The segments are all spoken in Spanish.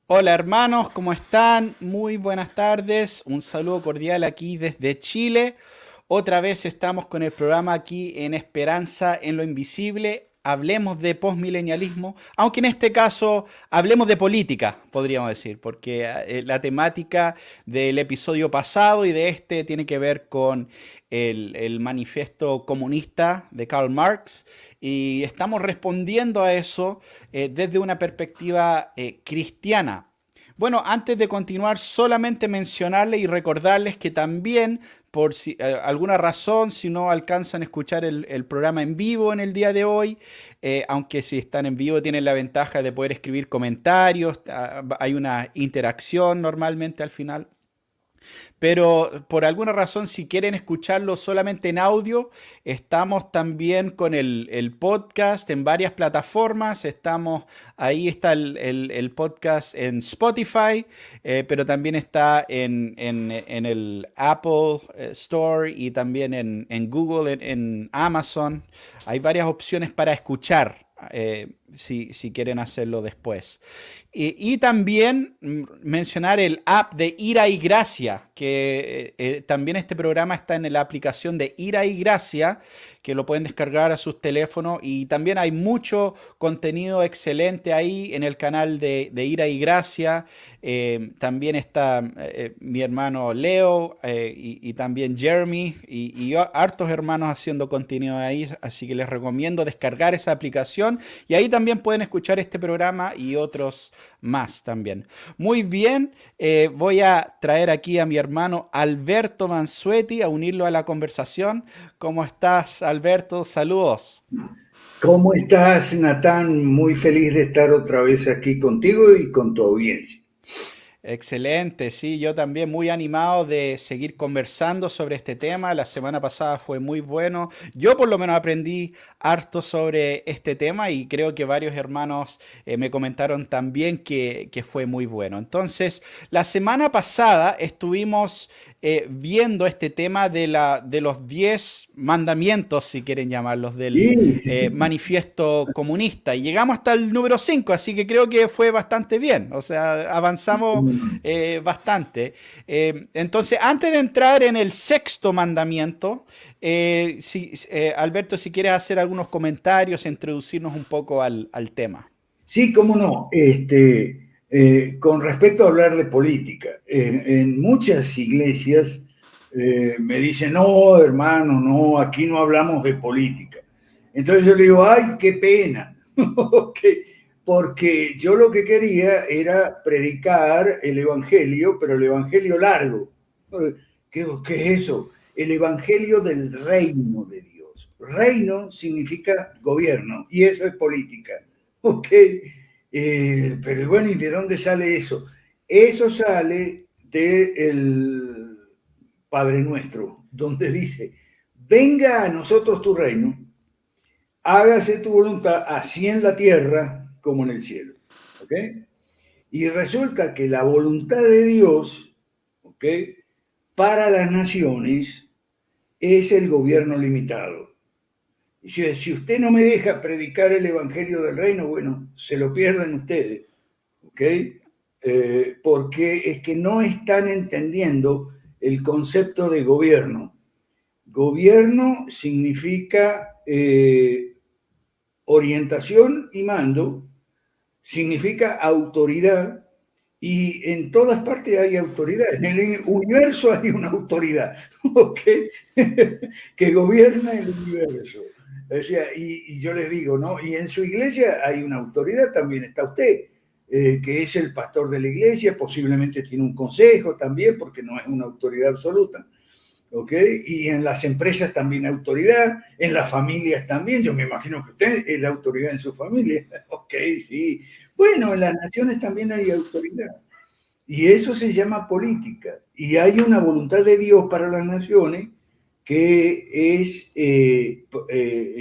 Hola hermanos, ¿cómo están? Muy buenas tardes. Un saludo cordial aquí desde Chile. Otra vez estamos con el programa aquí en Esperanza en lo Invisible. Hablemos de posmilenialismo, aunque en este caso hablemos de política, podríamos decir, porque la temática del episodio pasado y de este tiene que ver con el manifiesto comunista de Karl Marx y estamos respondiendo a eso desde una perspectiva cristiana. Bueno, antes de continuar, solamente mencionarles y recordarles que también, por si, alguna razón, si no alcanzan a escuchar el programa en vivo en el día de hoy, aunque si están en vivo tienen la ventaja de poder escribir comentarios, hay una interacción normalmente al final. Pero por alguna razón, si quieren escucharlo solamente en audio, estamos también con el podcast en varias plataformas. Ahí está el podcast en Spotify, pero también está en el Apple Store y también en Google, en Amazon. Hay varias opciones para escuchar. Si quieren hacerlo después. Y también mencionar el app de Ira y Gracia, que también este programa está en la aplicación de Ira y Gracia, que lo pueden descargar a sus teléfonos. Y también hay mucho contenido excelente ahí en el canal de Ira y Gracia. También está mi hermano Leo y también Jeremy y hartos hermanos haciendo contenido ahí, así que les recomiendo descargar esa aplicación y ahí también pueden escuchar este programa y otros más también. Muy bien, voy a traer aquí a mi hermano Alberto Mansueti a unirlo a la conversación. ¿Cómo estás, Alberto? Saludos. ¿Cómo estás, Natán? Muy feliz de estar otra vez aquí contigo y con tu audiencia. Excelente, sí, yo también muy animado de seguir conversando sobre este tema. La semana pasada fue muy bueno. Yo por lo menos aprendí harto sobre este tema y creo que varios hermanos me comentaron también que fue muy bueno. Entonces, la semana pasada estuvimos viendo este tema de los 10 mandamientos, si quieren llamarlos, del Sí, sí. manifiesto comunista. Y llegamos hasta el número 5, así que creo que fue bastante bien. O sea, avanzamos bastante. Entonces, antes de entrar en el sexto mandamiento, Alberto, si quieres hacer algunos comentarios, introducirnos un poco al tema. Sí, cómo no. Con respecto a hablar de política, en muchas iglesias me dicen, no, hermano, no, aquí no hablamos de política. Entonces yo le digo, ay, qué pena, Ok, porque yo lo que quería era predicar el evangelio, pero el evangelio largo. ¿Qué es eso? El evangelio del reino de Dios. Reino significa gobierno y eso es política. Ok, pero bueno, ¿y de dónde sale eso? Eso sale del Padre Nuestro, donde dice, venga a nosotros tu reino, hágase tu voluntad, así en la tierra como en el cielo. ¿Ok? Y resulta que la voluntad de Dios, ¿ok? Para las naciones es el gobierno limitado. Y si usted no me deja predicar el evangelio del reino, bueno, se lo pierden ustedes. ¿Ok? Porque es que no están entendiendo el concepto de gobierno. Gobierno significa orientación y mando, significa autoridad, y en todas partes hay autoridad. En el universo hay una autoridad, ¿ok? Que gobierna el universo. O sea, y yo les digo, ¿no? Y en su iglesia hay una autoridad, también está usted, que es el pastor de la iglesia, posiblemente tiene un consejo también, porque no es una autoridad absoluta. ¿Ok? Y en las empresas también hay autoridad, en las familias también, yo me imagino que usted es la autoridad en su familia, ok, sí. Bueno, en las naciones también hay autoridad, y eso se llama política, y hay una voluntad de Dios para las naciones que es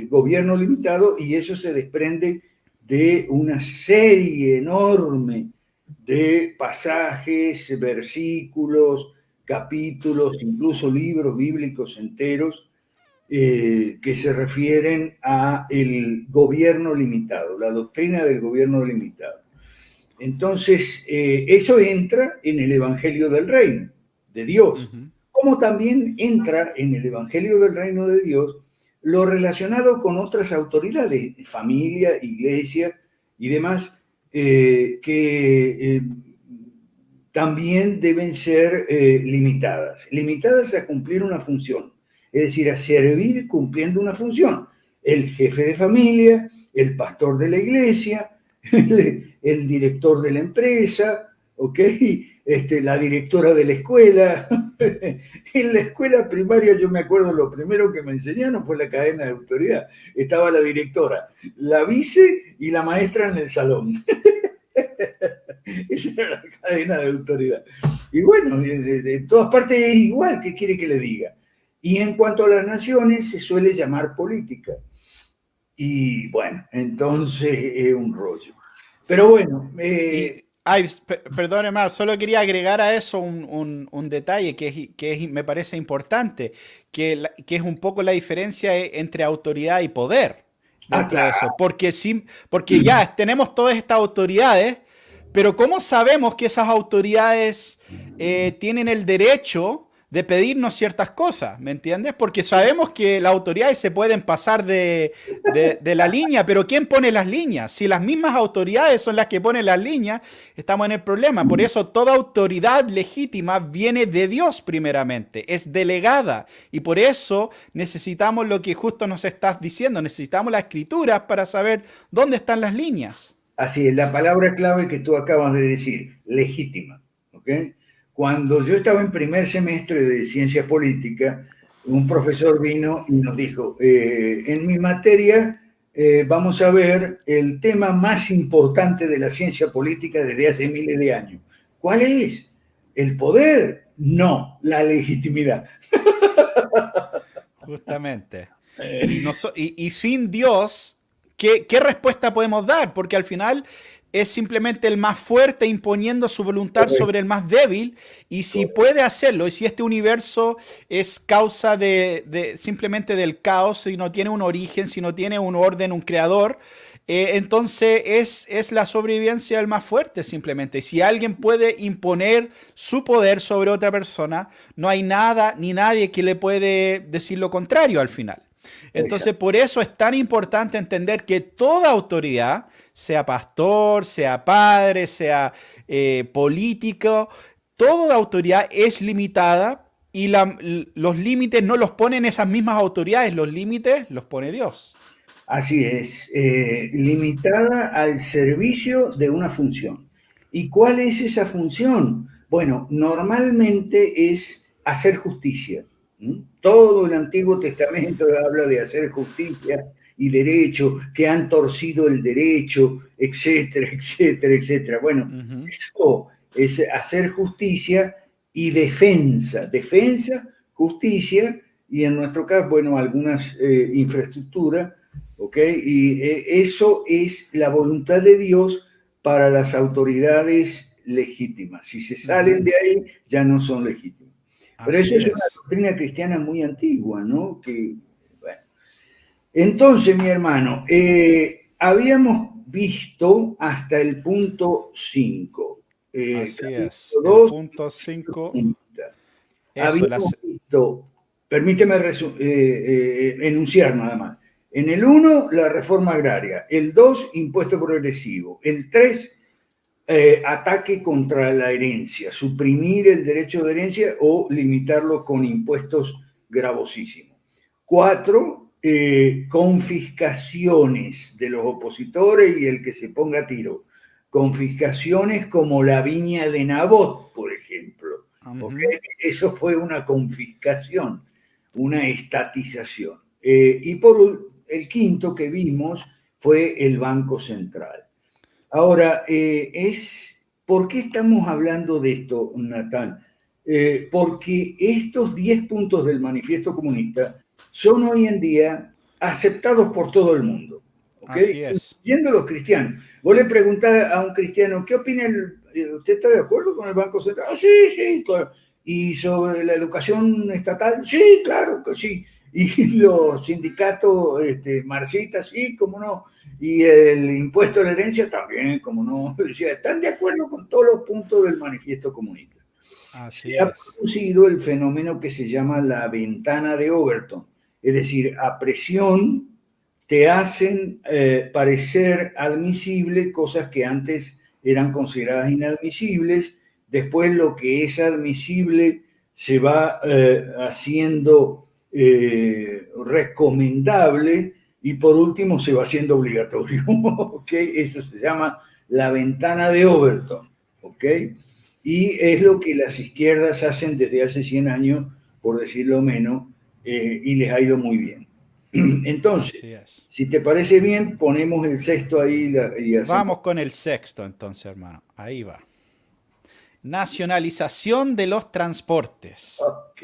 gobierno limitado, y eso se desprende de una serie enorme de pasajes, versículos, capítulos, incluso libros bíblicos enteros que se refieren a el gobierno limitado, la doctrina del gobierno limitado. Entonces, eso entra en el Evangelio del Reino de Dios, como también entra en el Evangelio del Reino de Dios lo relacionado con otras autoridades, familia, iglesia y demás, que también deben ser limitadas a cumplir una función, es decir, a servir cumpliendo una función. El jefe de familia, el pastor de la iglesia, el director de la empresa, ¿ok? La directora de la escuela. En la escuela primaria yo me acuerdo lo primero que me enseñaron fue la cadena de autoridad. Estaba la directora, la vice y la maestra en el salón. Esa era la cadena de autoridad. Y bueno, de todas partes es igual, ¿qué quiere que le diga? Y en cuanto a las naciones, se suele llamar política. Y bueno, entonces es un rollo. Pero bueno. Perdón, Mar, solo quería agregar a eso un detalle me parece importante, que es un poco la diferencia entre autoridad y poder dentro de Claro. eso. Porque ya tenemos todas estas autoridades, pero ¿cómo sabemos que esas autoridades tienen el derecho de pedirnos ciertas cosas? ¿Me entiendes? Porque sabemos que las autoridades se pueden pasar de la línea, pero ¿quién pone las líneas? Si las mismas autoridades son las que ponen las líneas, estamos en el problema. Por eso toda autoridad legítima viene de Dios primeramente, es delegada. Y por eso necesitamos lo que justo nos estás diciendo, necesitamos las escrituras para saber dónde están las líneas. Así es, la palabra clave que tú acabas de decir, legítima. ¿Okay? Cuando yo estaba en primer semestre de ciencia política, un profesor vino y nos dijo, en mi materia vamos a ver el tema más importante de la ciencia política desde hace miles de años. ¿Cuál es? ¿El poder? No, la legitimidad. Justamente. Y sin Dios, ¿qué respuesta podemos dar? Porque al final es simplemente el más fuerte imponiendo su voluntad sobre el más débil, y si puede hacerlo, y si este universo es causa simplemente del caos, si no tiene un origen, si no tiene un orden, un creador, entonces es la sobrevivencia del más fuerte simplemente. Si alguien puede imponer su poder sobre otra persona, no hay nada ni nadie que le puede decir lo contrario al final. Entonces, por eso es tan importante entender que toda autoridad, sea pastor, sea padre, sea político, toda autoridad es limitada, y los límites no los ponen esas mismas autoridades, los límites los pone Dios. Así es, limitada al servicio de una función. ¿Y cuál es esa función? Bueno, normalmente es hacer justicia. Todo el Antiguo Testamento habla de hacer justicia y derecho, que han torcido el derecho, etcétera, etcétera, etcétera. Bueno, eso es hacer justicia y defensa, justicia, y en nuestro caso, bueno, algunas infraestructuras, ¿ok? Y eso es la voluntad de Dios para las autoridades legítimas. Si se salen de ahí, ya no son legítimas. Pero eso es una doctrina cristiana muy antigua, ¿no? Bueno. Entonces, mi hermano, habíamos visto hasta el punto 5. Así es, el punto 5. Habíamos visto, permíteme enunciar nada más. En el 1, la reforma agraria. El 2, impuesto progresivo. El 3, ataque contra la herencia, suprimir el derecho de herencia o limitarlo con impuestos gravosísimos. 4, confiscaciones de los opositores y el que se ponga a tiro. Confiscaciones como la viña de Nabot, por ejemplo. ¿Okay? Eso fue una confiscación, una estatización. Y por el quinto que vimos fue el Banco Central. Ahora, ¿por qué estamos hablando de esto, Natán? Porque estos 10 puntos del Manifiesto Comunista son hoy en día aceptados por todo el mundo. ¿Okay? Así es. Incluyendo los cristianos. Vos le preguntás a un cristiano, ¿qué opina ¿usted está de acuerdo con el Banco Central? Sí, sí, claro. ¿Y sobre la educación estatal? Sí, claro que sí. y los sindicatos marxistas, sí, cómo no, y el impuesto de la herencia también, cómo no. O sea, están de acuerdo con todos los puntos del manifiesto comunista. Así Se ha es. producido el fenómeno que se llama la ventana de Overton, es decir, a presión te hacen parecer admisible cosas que antes eran consideradas inadmisibles, después lo que es admisible se va haciendo recomendable y por último se va haciendo obligatorio. ¿Okay? Eso se llama la ventana de Overton. ¿Okay? Y es lo que las izquierdas hacen desde hace 100 años, por decirlo menos, y les ha ido muy bien. Entonces, Así es. si te parece bien, ponemos el sexto ahí y hacemos. Vamos con el sexto entonces, hermano. Ahí va. Nacionalización de los transportes. Ok.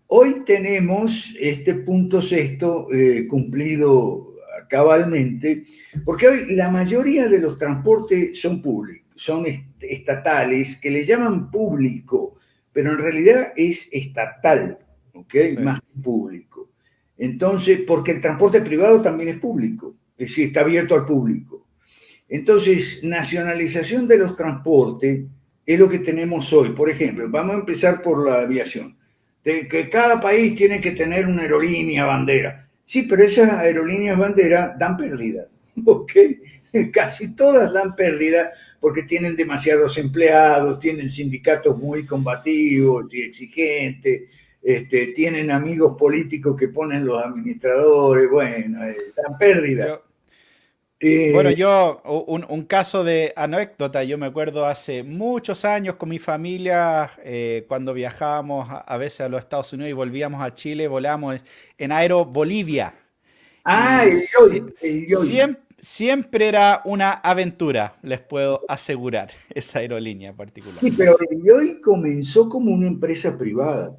Hoy tenemos este punto sexto cumplido cabalmente, porque hoy la mayoría de los transportes son públicos, son estatales, que le llaman público, pero en realidad es estatal, ¿ok? Sí. Más público. Entonces, porque el transporte privado también es público, es decir, está abierto al público. Entonces, nacionalización de los transportes es lo que tenemos hoy. Por ejemplo, vamos a empezar por la aviación. De que cada país tiene que tener una aerolínea bandera. Sí, pero esas aerolíneas bandera dan pérdida, ¿ok? Casi todas dan pérdida porque tienen demasiados empleados, tienen sindicatos muy combativos y exigentes, tienen amigos políticos que ponen los administradores, bueno, dan pérdida. Yo, bueno, yo, un caso de anécdota, yo me acuerdo hace muchos años con mi familia, cuando viajábamos a veces a los Estados Unidos y volvíamos a Chile, volamos en Aero Bolivia. Ah, Y el yoy. siempre era una aventura, les puedo asegurar, esa aerolínea en particular. Sí, pero el yoy comenzó como una empresa privada,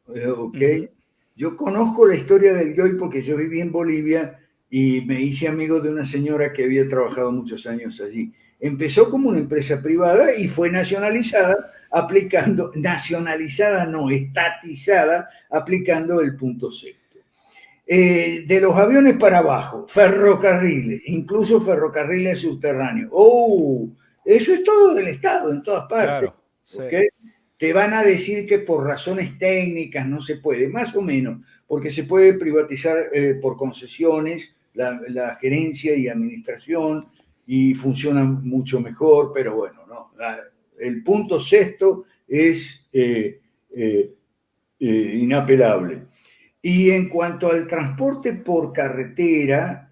¿ok? Ujú. Yo conozco la historia del yoy porque yo viví en Bolivia y me hice amigo de una señora que había trabajado muchos años allí. Empezó como una empresa privada y fue nacionalizada aplicando, nacionalizada no, estatizada, aplicando el punto C. De los aviones para abajo, ferrocarriles, incluso ferrocarriles subterráneos. ¡Oh! Eso es todo del Estado, en todas partes. Claro, sí. ¿Ok? Te van a decir que por razones técnicas no se puede, más o menos, porque se puede privatizar por concesiones la gerencia y administración y funciona mucho mejor, pero bueno, no. El punto sexto es inapelable. Y en cuanto al transporte por carretera,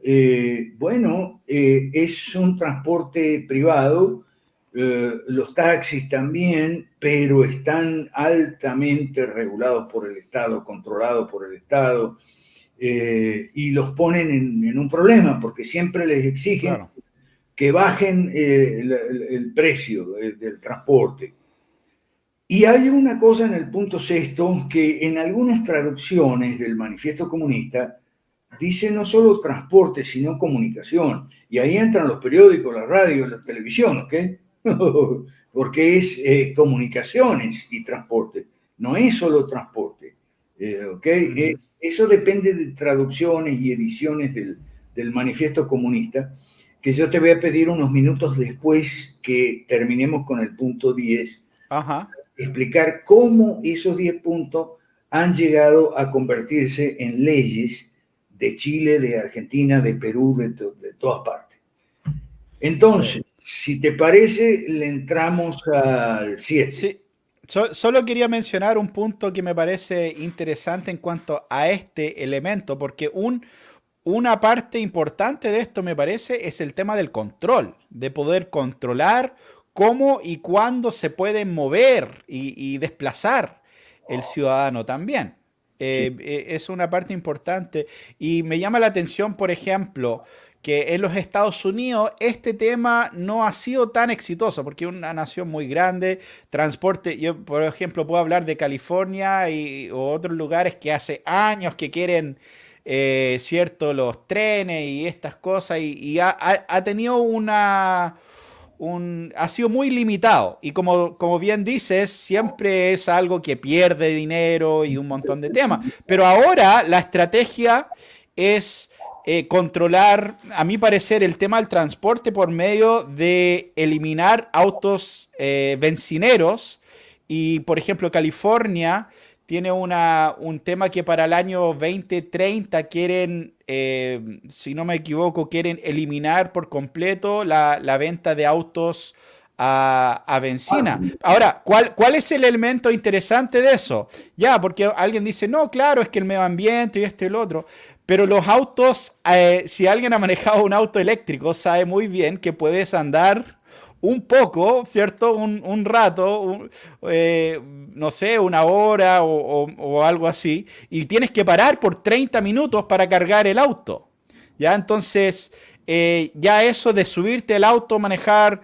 bueno, es un transporte privado, los taxis también, pero están altamente regulados por el Estado, controlados por el Estado, y los ponen en un problema, porque siempre les exigen Claro. que bajen el precio del transporte. Y hay una cosa en el punto sexto que en algunas traducciones del manifiesto comunista dice no solo transporte, sino comunicación. Y ahí entran los periódicos, la radio, la televisión, ¿ok? Porque es comunicaciones y transporte, no es solo transporte, ¿ok? Ujú. Eso depende de traducciones y ediciones del manifiesto comunista, que yo te voy a pedir unos minutos después que terminemos con el punto 10 Ajá. explicar cómo esos 10 puntos han llegado a convertirse en leyes de Chile, de Argentina, de Perú, de todas partes. Sí. Entonces, si te parece, le entramos al 7. Sí, solo quería mencionar un punto que me parece interesante en cuanto a este elemento, porque una parte importante de esto, me parece, es el tema del control, de poder controlar cómo y cuándo se puede mover y desplazar el ciudadano también. Es una parte importante y me llama la atención, por ejemplo, que en los Estados Unidos este tema no ha sido tan exitoso porque es una nación muy grande, transporte, yo por ejemplo puedo hablar de California o otros lugares que hace años que quieren, cierto, los trenes y estas cosas y ha tenido ha sido muy limitado. Y como bien dices, siempre es algo que pierde dinero y un montón de temas. Pero ahora la estrategia es controlar, a mi parecer, el tema del transporte por medio de eliminar autos bencineros. Y, por ejemplo, California tiene un tema que para el año 2030 quieren, si no me equivoco, quieren eliminar por completo la venta de autos a benzina. Ahora, ¿cuál es el elemento interesante de eso? Ya, porque alguien dice, no, claro, es que el medio ambiente y esto y el otro. Pero los autos, si alguien ha manejado un auto eléctrico, sabe muy bien que puedes andar un poco, ¿cierto? Un rato, no sé, una hora o algo así, y tienes que parar por 30 minutos para cargar el auto. ¿Ya? Entonces, ya eso de subirte el auto, manejar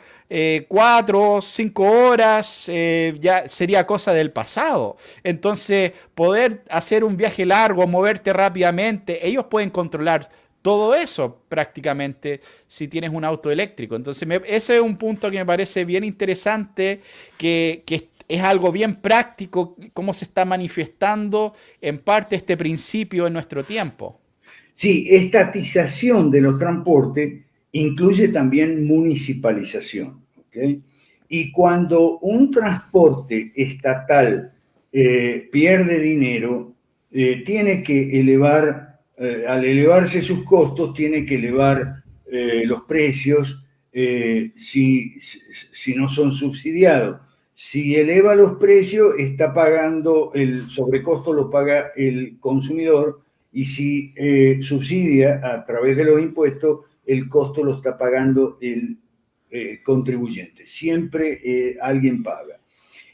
4 o 5 horas, ya sería cosa del pasado. Entonces, poder hacer un viaje largo, moverte rápidamente, ellos pueden controlar todo eso prácticamente si tienes un auto eléctrico. Entonces, ese es un punto que me parece bien interesante, que es algo bien práctico, cómo se está manifestando en parte este principio en nuestro tiempo. Sí, estatización de los transportes incluye también municipalización. ¿Okay? Y cuando un transporte estatal pierde dinero, tiene que elevar, al elevarse sus costos, tiene que elevar los precios si no son subsidiados. Si eleva los precios, está pagando el sobrecosto, lo paga el consumidor, y si subsidia a través de los impuestos, el costo lo está pagando el contribuyente. Siempre alguien paga.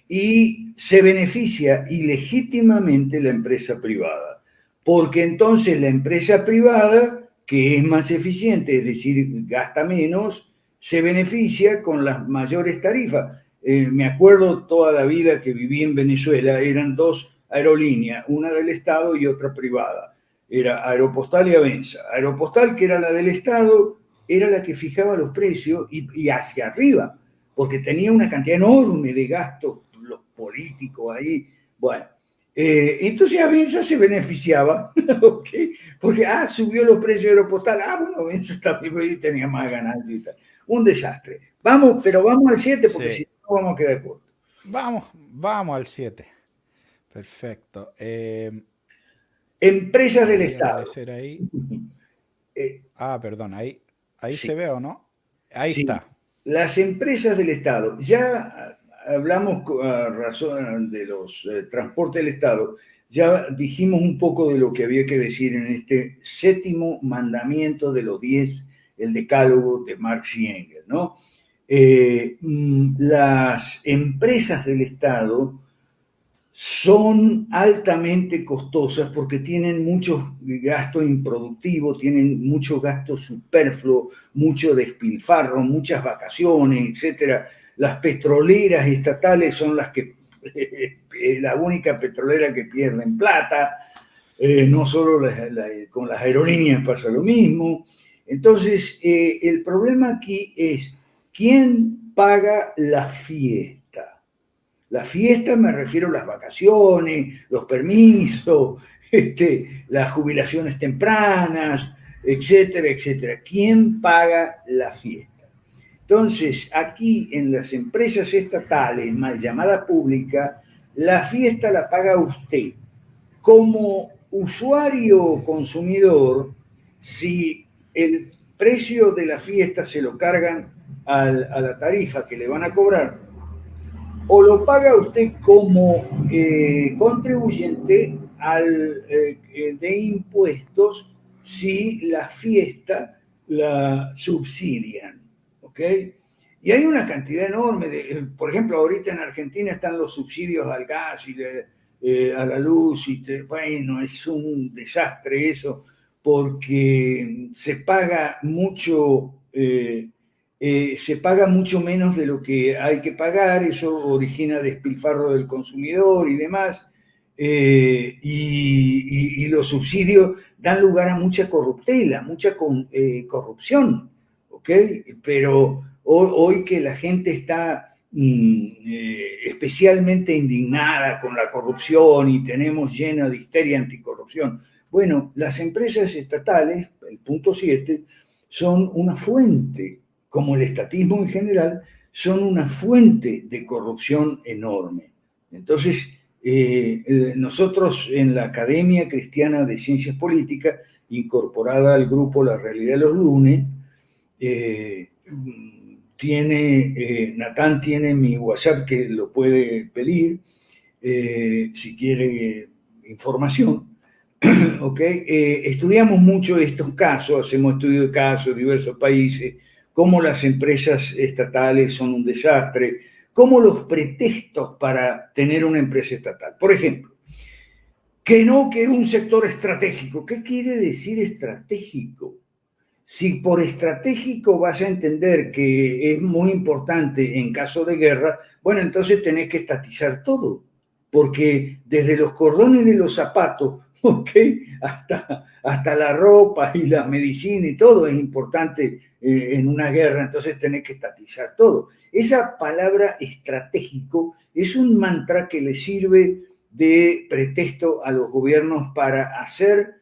Y se beneficia ilegítimamente la empresa privada, porque entonces la empresa privada, que es más eficiente, es decir, gasta menos, se beneficia con las mayores tarifas. Me acuerdo toda la vida que viví en Venezuela, eran dos aerolíneas, una del Estado y otra privada. Era Aeropostal y Avenza. Aeropostal, que era la del Estado, era la que fijaba los precios y hacia arriba, porque tenía una cantidad enorme de gastos, los políticos ahí. Bueno, entonces Avenza se beneficiaba, ¿okay? Porque subió los precios de Aeropostal, bueno, Avenza también tenía más ganancias y tal. Un desastre. Vamos, pero vamos al 7 porque si Sí. no vamos a quedar cortos. Vamos al 7. Perfecto. Empresas del Debería Estado. aparecer ahí. Eh, Perdón, ahí sí, se ve o no. Ahí sí. está. Las empresas del Estado, ya hablamos a razón de los transportes del Estado, ya dijimos un poco de lo que había que decir en este séptimo mandamiento de los 10, el decálogo de Marx y Engels, ¿no? Las empresas del Estado son altamente costosas porque tienen mucho gasto improductivo, tienen mucho gasto superfluo, mucho despilfarro, muchas vacaciones, etcétera. Las petroleras estatales son las que la única petrolera que pierden plata, no solo con las aerolíneas pasa lo mismo. Entonces, el problema aquí es quién paga la fiesta. La fiesta me refiero a las vacaciones, los permisos, las jubilaciones tempranas, etcétera, etcétera. ¿Quién paga la fiesta? Entonces, aquí en las empresas estatales, mal llamada pública, la fiesta la paga usted. Como usuario o consumidor, si el precio de la fiesta se lo cargan a la tarifa que le van a cobrar, o lo paga usted como contribuyente de impuestos si la fiesta la subsidian, ¿ok? Y hay una cantidad enorme por ejemplo, ahorita en Argentina están los subsidios al gas y a la luz, bueno, es un desastre eso, porque se paga mucho menos de lo que hay que pagar, eso origina despilfarro del consumidor y demás, y los subsidios dan lugar a mucha corruptela, mucha corrupción, ¿ok? Pero hoy que la gente está especialmente indignada con la corrupción y tenemos llena de histeria anticorrupción. Bueno, las empresas estatales, el punto 7, son una fuente, como el estatismo en general, son una fuente de corrupción enorme. Entonces, nosotros en la Academia Cristiana de Ciencias Políticas, incorporada al grupo La Realidad de los Lunes, Natán tiene mi WhatsApp que lo puede pedir si quiere información. Okay. Estudiamos mucho estos casos, hacemos estudios de casos de diversos países, cómo las empresas estatales son un desastre, cómo los pretextos para tener una empresa estatal. Por ejemplo, que es un sector estratégico. ¿Qué quiere decir estratégico? Si por estratégico vas a entender que es muy importante en caso de guerra, bueno, entonces tenés que estatizar todo, porque desde los cordones de los zapatos, ¿okay? hasta la ropa y la medicina y todo es importante en una guerra, entonces tenés que estatizar todo. Esa palabra estratégico es un mantra que le sirve de pretexto a los gobiernos para hacer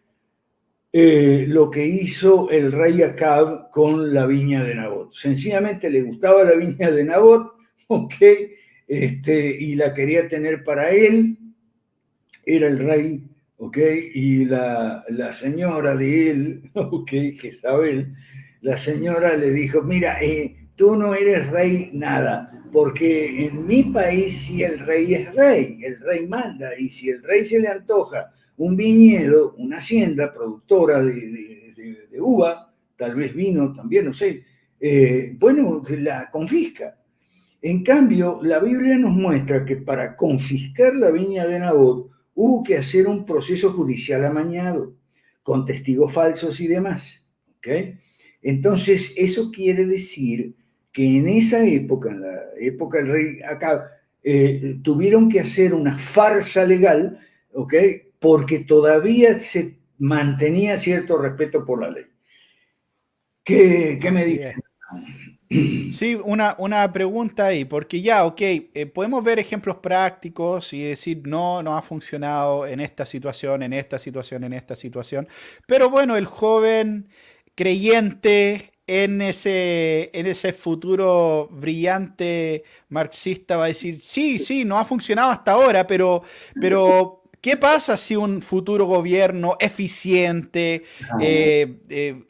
lo que hizo el rey Acab con la viña de Nabot. Sencillamente le gustaba la viña de Nabot, ¿okay? Y la quería tener para él, era el rey, ¿okay? Y la señora de él, ¿okay? Jezabel, la señora le dijo, mira, tú no eres rey nada, porque en mi país si el rey es rey, el rey manda, y si el rey se le antoja un viñedo, una hacienda productora de uva, tal vez vino también, no sé, bueno, la confisca. En cambio, la Biblia nos muestra que para confiscar la viña de Nabot hubo que hacer un proceso judicial amañado, con testigos falsos y demás. ¿Okay? Entonces, eso quiere decir que en esa época, en la época del rey Acab, tuvieron que hacer una farsa legal, ¿okay? Porque todavía se mantenía cierto respeto por la ley. ¿Qué me dices? Sí, una pregunta ahí, porque ya, ok, podemos ver ejemplos prácticos y decir, no, no ha funcionado en esta situación, en esta situación, en esta situación, pero bueno, el joven creyente en ese futuro brillante marxista va a decir, sí, sí, no ha funcionado hasta ahora, pero ¿qué pasa si un futuro gobierno eficiente,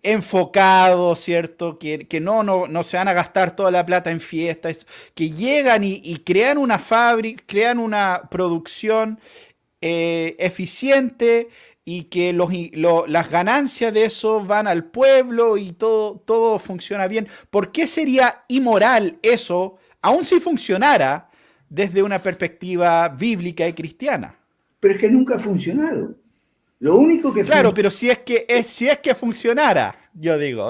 enfocado, ¿cierto? Que no se van a gastar toda la plata en fiestas, que llegan y crean una fábrica, crean una producción eficiente y que las ganancias de eso van al pueblo y todo funciona bien? ¿Por qué sería inmoral eso, aun si funcionara desde una perspectiva bíblica y cristiana? Pero es que nunca ha funcionado. Lo único que Claro, pero si es que funcionara, yo digo,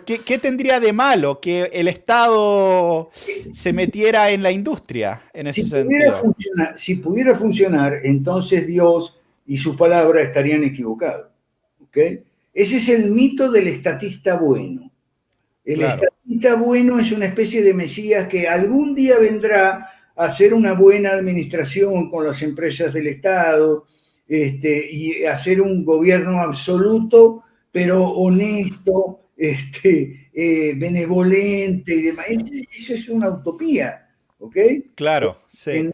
¿qué tendría de malo que el Estado se metiera en la industria en ese sentido? Si pudiera funcionar, entonces Dios y su palabra estarían equivocados. ¿Okay? Ese es el mito del estatista bueno. El Claro. estatista bueno es una especie de Mesías que algún día vendrá a hacer una buena administración con las empresas del Estado, y hacer un gobierno absoluto, pero honesto, benevolente y demás. Eso es una utopía, ¿ok? Claro, sí.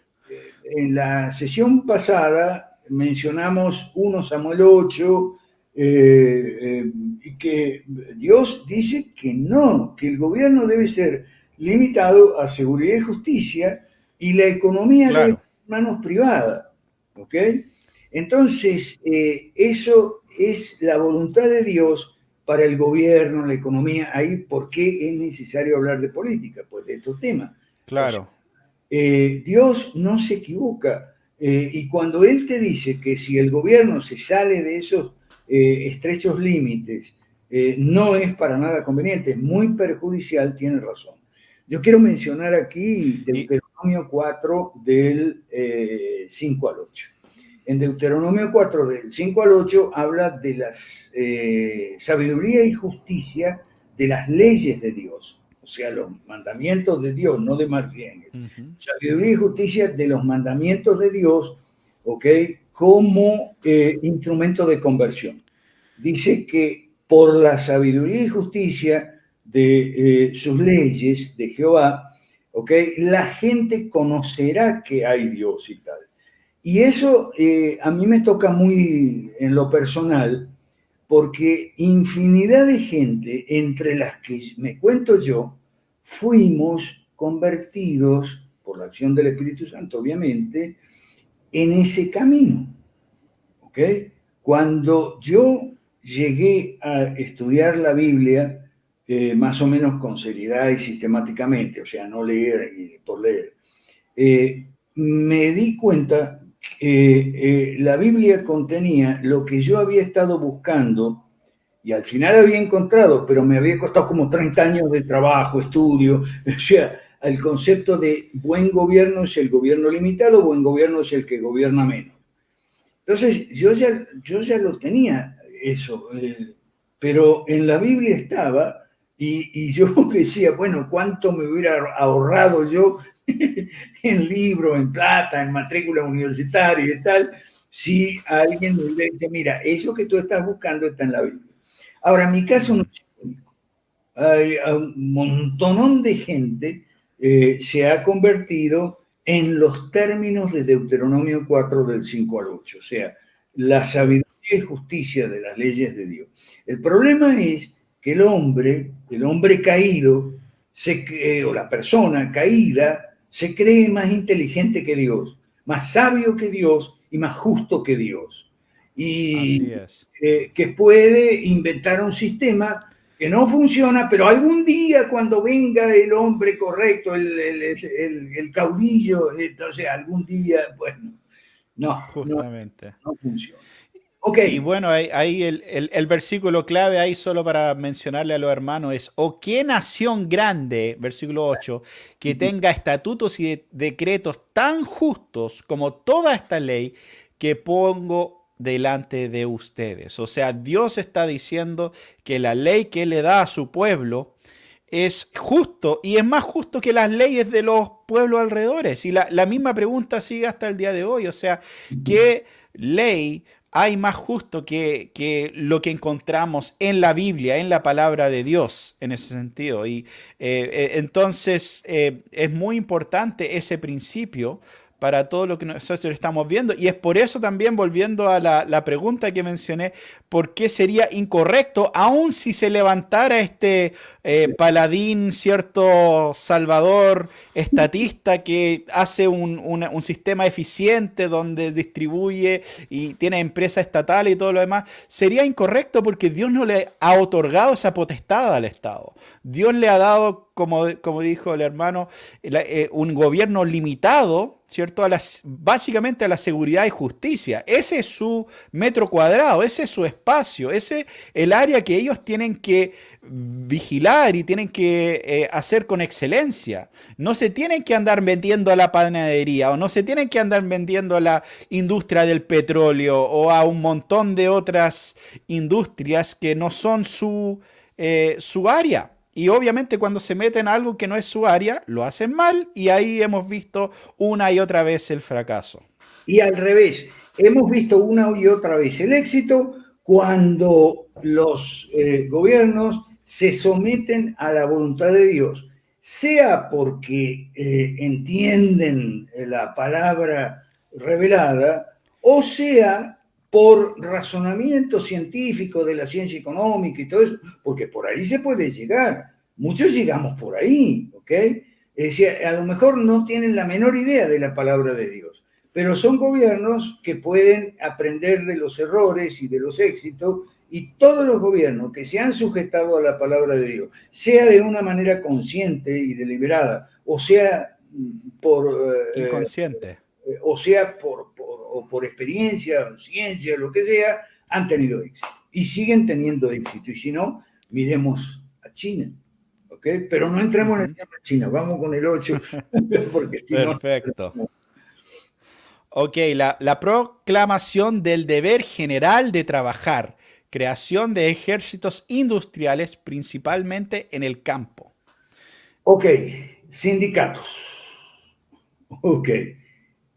En la sesión pasada mencionamos 1 Samuel 8, y que Dios dice que no, que el gobierno debe ser limitado a seguridad y justicia y la economía debe Claro. estar en manos privadas. ¿Ok? Entonces, eso es la voluntad de Dios para el gobierno, la economía. Ahí, ¿por qué es necesario hablar de política? Pues de estos temas. O sea, Claro. Dios no se equivoca. Y cuando Él te dice que si el gobierno se sale de esos estrechos límites, no es para nada conveniente, es muy perjudicial, tiene razón. Yo quiero mencionar aquí Y, Deuteronomio 4 del 5 al 8. En Deuteronomio 4 del 5 al 8 habla de las sabiduría y justicia de las leyes de Dios. o sea, los mandamientos de Dios, no de Marcial. Sabiduría y justicia de los mandamientos de Dios, ¿ok? Como instrumento de conversión. Dice que por la sabiduría y justicia de sus leyes, de Jehová, ¿ok? La gente conocerá que hay Dios y tal. Y eso a mí me toca muy en lo personal, porque infinidad de gente, entre las que me cuento yo, fuimos convertidos, por la acción del Espíritu Santo, obviamente, en ese camino. ¿Ok? Cuando yo llegué a estudiar la Biblia, más o menos con seriedad y sistemáticamente, o sea, no leer por leer, me di cuenta que la Biblia contenía lo que yo había estado buscando y al final había encontrado, pero me había costado como 30 años de trabajo, estudio, o sea, el concepto de buen gobierno es el gobierno limitado, buen gobierno es el que gobierna menos. Entonces, yo ya lo tenía eso, pero en la Biblia estaba y yo decía, bueno, ¿cuánto me hubiera ahorrado yo en libros, en plata, en matrícula universitaria y tal, si alguien me hubiera dicho, mira, eso que tú estás buscando está en la Biblia? Ahora, en mi caso no es único. Hay un montonón de gente se ha convertido en los términos de Deuteronomio 4 del 5 al 8, o sea, la sabiduría y justicia de las leyes de Dios. El problema es que el hombre caído, o la persona caída, se cree más inteligente que Dios, más sabio que Dios y más justo que Dios. Y que puede inventar un sistema que no funciona, pero algún día cuando venga el hombre correcto, el caudillo, entonces algún día, bueno, no funciona. Okay. Y bueno, ahí el versículo clave ahí solo para mencionarle a los hermanos es, ¿o qué nación grande, versículo 8, que tenga estatutos y decretos tan justos como toda esta ley que pongo delante de ustedes? O sea, Dios está diciendo que la ley que Él le da a su pueblo es justo y es más justo que las leyes de los pueblos alrededores. Y la misma pregunta sigue hasta el día de hoy. O sea, ¿qué ley hay más justo que lo que encontramos en la Biblia, en la palabra de Dios, en ese sentido? Y entonces es muy importante ese principio para todo lo que nosotros estamos viendo. Y es por eso también, volviendo a la pregunta que mencioné, ¿por qué sería incorrecto, aun si se levantara este paladín, cierto salvador, estatista, que hace un sistema eficiente donde distribuye y tiene empresa estatal y todo lo demás? Sería incorrecto porque Dios no le ha otorgado esa potestad al Estado. Dios le ha dado, como dijo el hermano, un gobierno limitado, ¿cierto? Básicamente a la seguridad y justicia. Ese es su metro cuadrado, ese es su espacio, ese es el área que ellos tienen que vigilar y tienen que hacer con excelencia. No se tienen que andar vendiendo a la panadería o no se tienen que andar vendiendo a la industria del petróleo o a un montón de otras industrias que no son su área. Y obviamente cuando se meten a algo que no es su área, lo hacen mal y ahí hemos visto una y otra vez el fracaso. Y al revés, hemos visto una y otra vez el éxito cuando los gobiernos se someten a la voluntad de Dios, sea porque entienden la palabra revelada, o sea por razonamiento científico de la ciencia económica y todo eso, porque por ahí se puede llegar. Muchos llegamos por ahí, ¿ok? Es decir, a lo mejor no tienen la menor idea de la palabra de Dios, pero son gobiernos que pueden aprender de los errores y de los éxitos, y todos los gobiernos que se han sujetado a la palabra de Dios, sea de una manera consciente y deliberada, o sea por... inconsciente. O sea por experiencia, ciencia, lo que sea, han tenido éxito. Y siguen teniendo éxito. Y si no, miremos a China. ¿Okay? Pero no entremos en el tema de China, vamos con el 8. Porque si perfecto. No... Ok, la proclamación del deber general de trabajar, creación de ejércitos industriales, principalmente en el campo. Ok, sindicatos. Ok.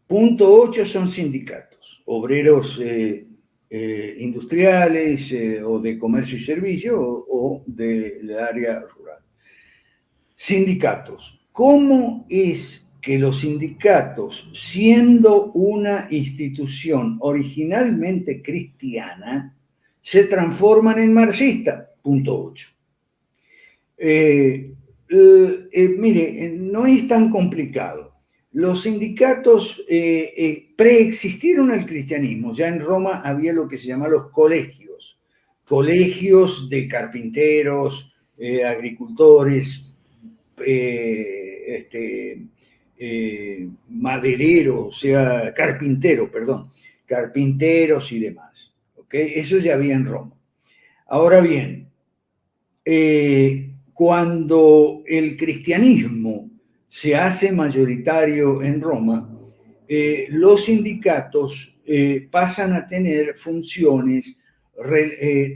Punto 8 son sindicatos, obreros industriales o de comercio y servicio o del área rural. Sindicatos. ¿Cómo es que los sindicatos, siendo una institución originalmente cristiana, se transforman en marxista? Punto 8. Mire, no es tan complicado. Los sindicatos preexistieron al cristianismo. Ya en Roma había lo que se llama los colegios, colegios de carpinteros, agricultores, madereros, o sea, carpinteros, perdón, carpinteros y demás. ¿Okay? Eso ya había en Roma. Ahora bien, cuando el cristianismo se hace mayoritario en Roma, los sindicatos pasan a tener funciones,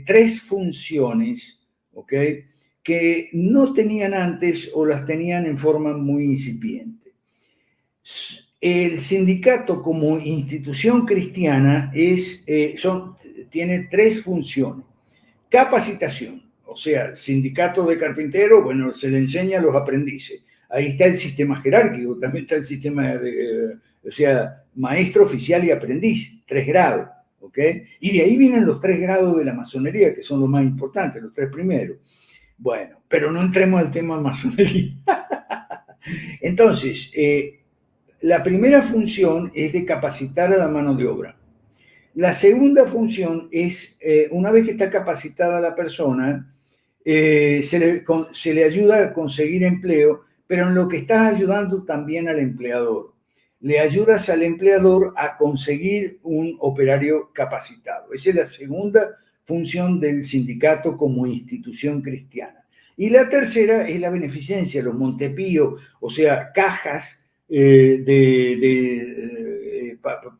tres funciones, ¿ok? Que no tenían antes o las tenían en forma muy incipiente. El sindicato como institución cristiana tiene tres funciones. Capacitación, o sea, sindicato de carpinteros, bueno, se le enseña a los aprendices. Ahí está el sistema jerárquico, también está el sistema de, o sea, maestro, oficial y aprendiz, 3 grados, ¿ok? Y de ahí vienen los 3 grados de la masonería, que son los más importantes, los 3 primeros. Bueno, pero no entremos al tema masonería. Entonces, la primera función es de capacitar a la mano de obra. La segunda función es, una vez que está capacitada la persona, se le ayuda a conseguir empleo, pero en lo que estás ayudando también al empleador. Le ayudas al empleador a conseguir un operario capacitado. Esa es la segunda función del sindicato como institución cristiana. Y la tercera es la beneficencia, los Montepío, o sea, cajas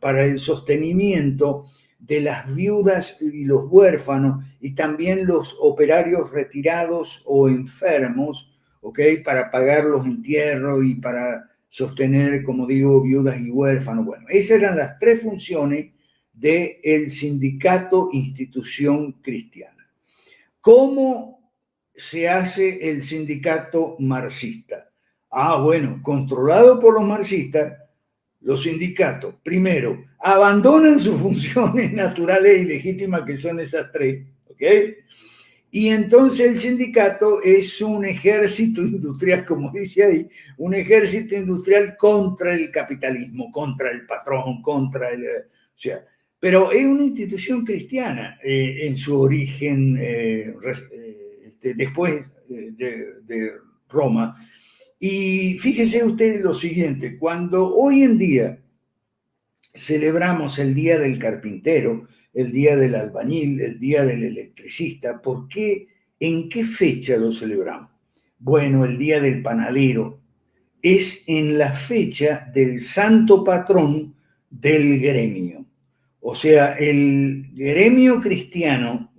para el sostenimiento de las viudas y los huérfanos y también los operarios retirados o enfermos, ¿ok? Para pagar los entierros y para sostener, como digo, viudas y huérfanos. Bueno, esas eran las tres funciones del sindicato institución cristiana. ¿Cómo se hace el sindicato marxista? Ah, bueno, controlado por los marxistas, los sindicatos, primero, abandonan sus funciones naturales y legítimas, que son esas tres, ¿ok? Y entonces el sindicato es un ejército industrial, como dice ahí, un ejército industrial contra el capitalismo, contra el patrón, contra el... O sea, pero es una institución cristiana en su origen después de Roma. Y fíjese usted lo siguiente, cuando hoy en día celebramos el Día del Carpintero, el Día del Albañil, el Día del Electricista, ¿por qué? ¿En qué fecha lo celebramos? Bueno, el Día del Panadero es en la fecha del santo patrón del gremio. O sea, el gremio cristiano,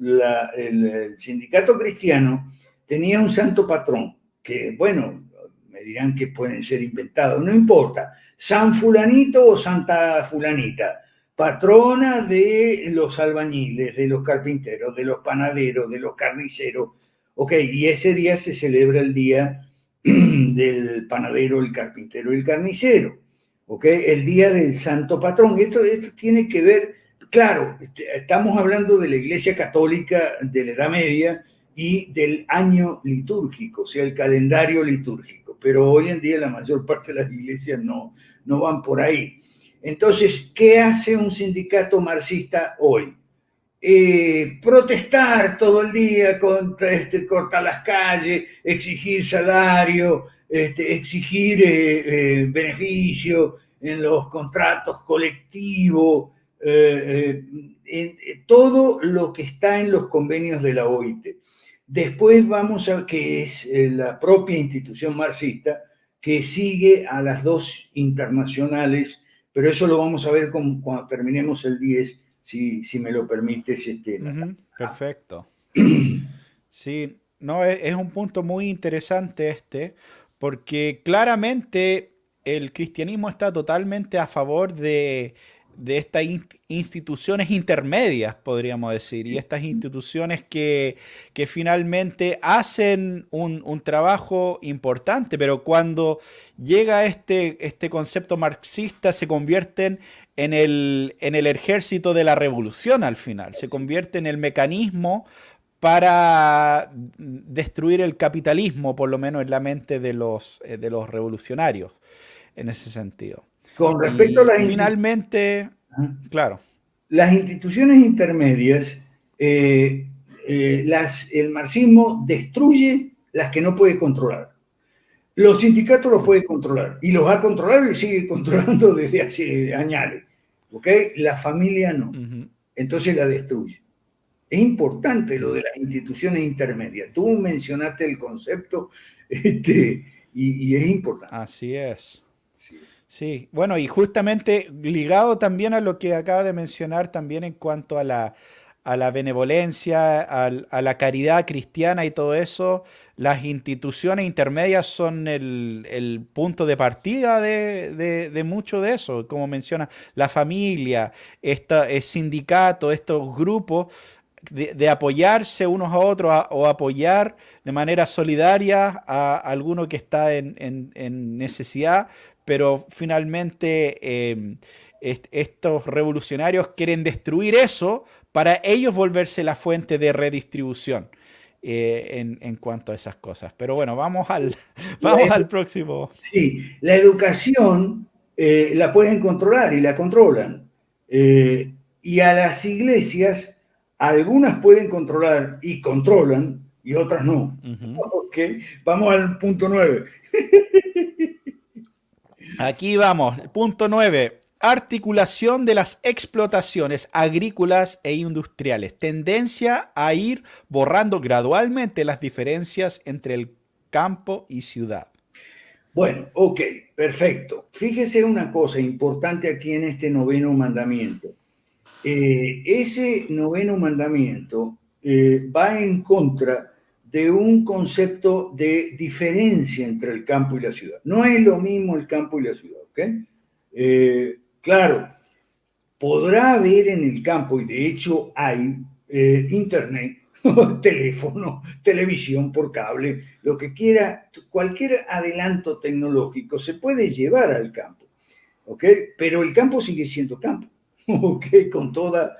el sindicato cristiano, tenía un santo patrón, que bueno, me dirán que pueden ser inventados, no importa, San Fulanito o Santa Fulanita, patrona de los albañiles, de los carpinteros, de los panaderos, de los carniceros. Ok, y ese día se celebra el día del panadero, el carpintero y el carnicero. ¿Ok? El día del santo patrón. Esto tiene que ver, claro, estamos hablando de la Iglesia Católica de la Edad Media y del año litúrgico, o sea, el calendario litúrgico, pero hoy en día la mayor parte de las iglesias no van por ahí. Entonces, ¿qué hace un sindicato marxista hoy? Protestar todo el día contra cortar las calles, exigir salario, exigir beneficio en los contratos colectivos, todo lo que está en los convenios de la OIT. Después vamos a que es la propia institución marxista que sigue a las dos internacionales, pero eso lo vamos a ver cuando terminemos el 10, si me lo permites, Perfecto. Sí, no, es un punto muy interesante este, porque claramente el cristianismo está totalmente a favor de estas instituciones intermedias, podríamos decir, y estas instituciones que finalmente hacen un trabajo importante, pero cuando llega este concepto marxista se convierten en el ejército de la revolución al final, se convierte en el mecanismo para destruir el capitalismo, por lo menos en la mente de los revolucionarios, en ese sentido. Con respecto a Y finalmente, claro. las instituciones intermedias, el marxismo destruye las que no puede controlar. Los sindicatos los puede controlar y los ha controlado y sigue controlando desde hace años. ¿Ok? La familia no. Entonces la destruye. Es importante lo de las instituciones intermedias. Tú mencionaste el concepto y es importante. Así es. Sí. Sí, bueno, y justamente ligado también a lo que acaba de mencionar también en cuanto a la benevolencia, a la caridad cristiana y todo eso, las instituciones intermedias son el punto de partida de mucho de eso, como menciona la familia, el sindicato, estos grupos de apoyarse unos a otros o apoyar de manera solidaria a alguno que está en necesidad, pero finalmente estos revolucionarios quieren destruir eso para ellos volverse la fuente de redistribución en cuanto a esas cosas. Pero bueno, vamos al próximo. Sí, la educación la pueden controlar y la controlan. Y a las iglesias, algunas pueden controlar y controlan y otras no. Okay. Vamos al punto 9. Aquí vamos, punto 9. Articulación de las explotaciones agrícolas e industriales. Tendencia a ir borrando gradualmente las diferencias entre el campo y ciudad. Bueno, ok, perfecto. Fíjese una cosa importante aquí en este noveno mandamiento. Ese noveno mandamiento va en contra de un concepto de diferencia entre el campo y la ciudad. No es lo mismo el campo y la ciudad, ¿ok? Claro, podrá haber en el campo, y de hecho hay, internet, teléfono, televisión por cable, lo que quiera, cualquier adelanto tecnológico se puede llevar al campo, ¿ok? Pero el campo sigue siendo campo, ¿ok? Con toda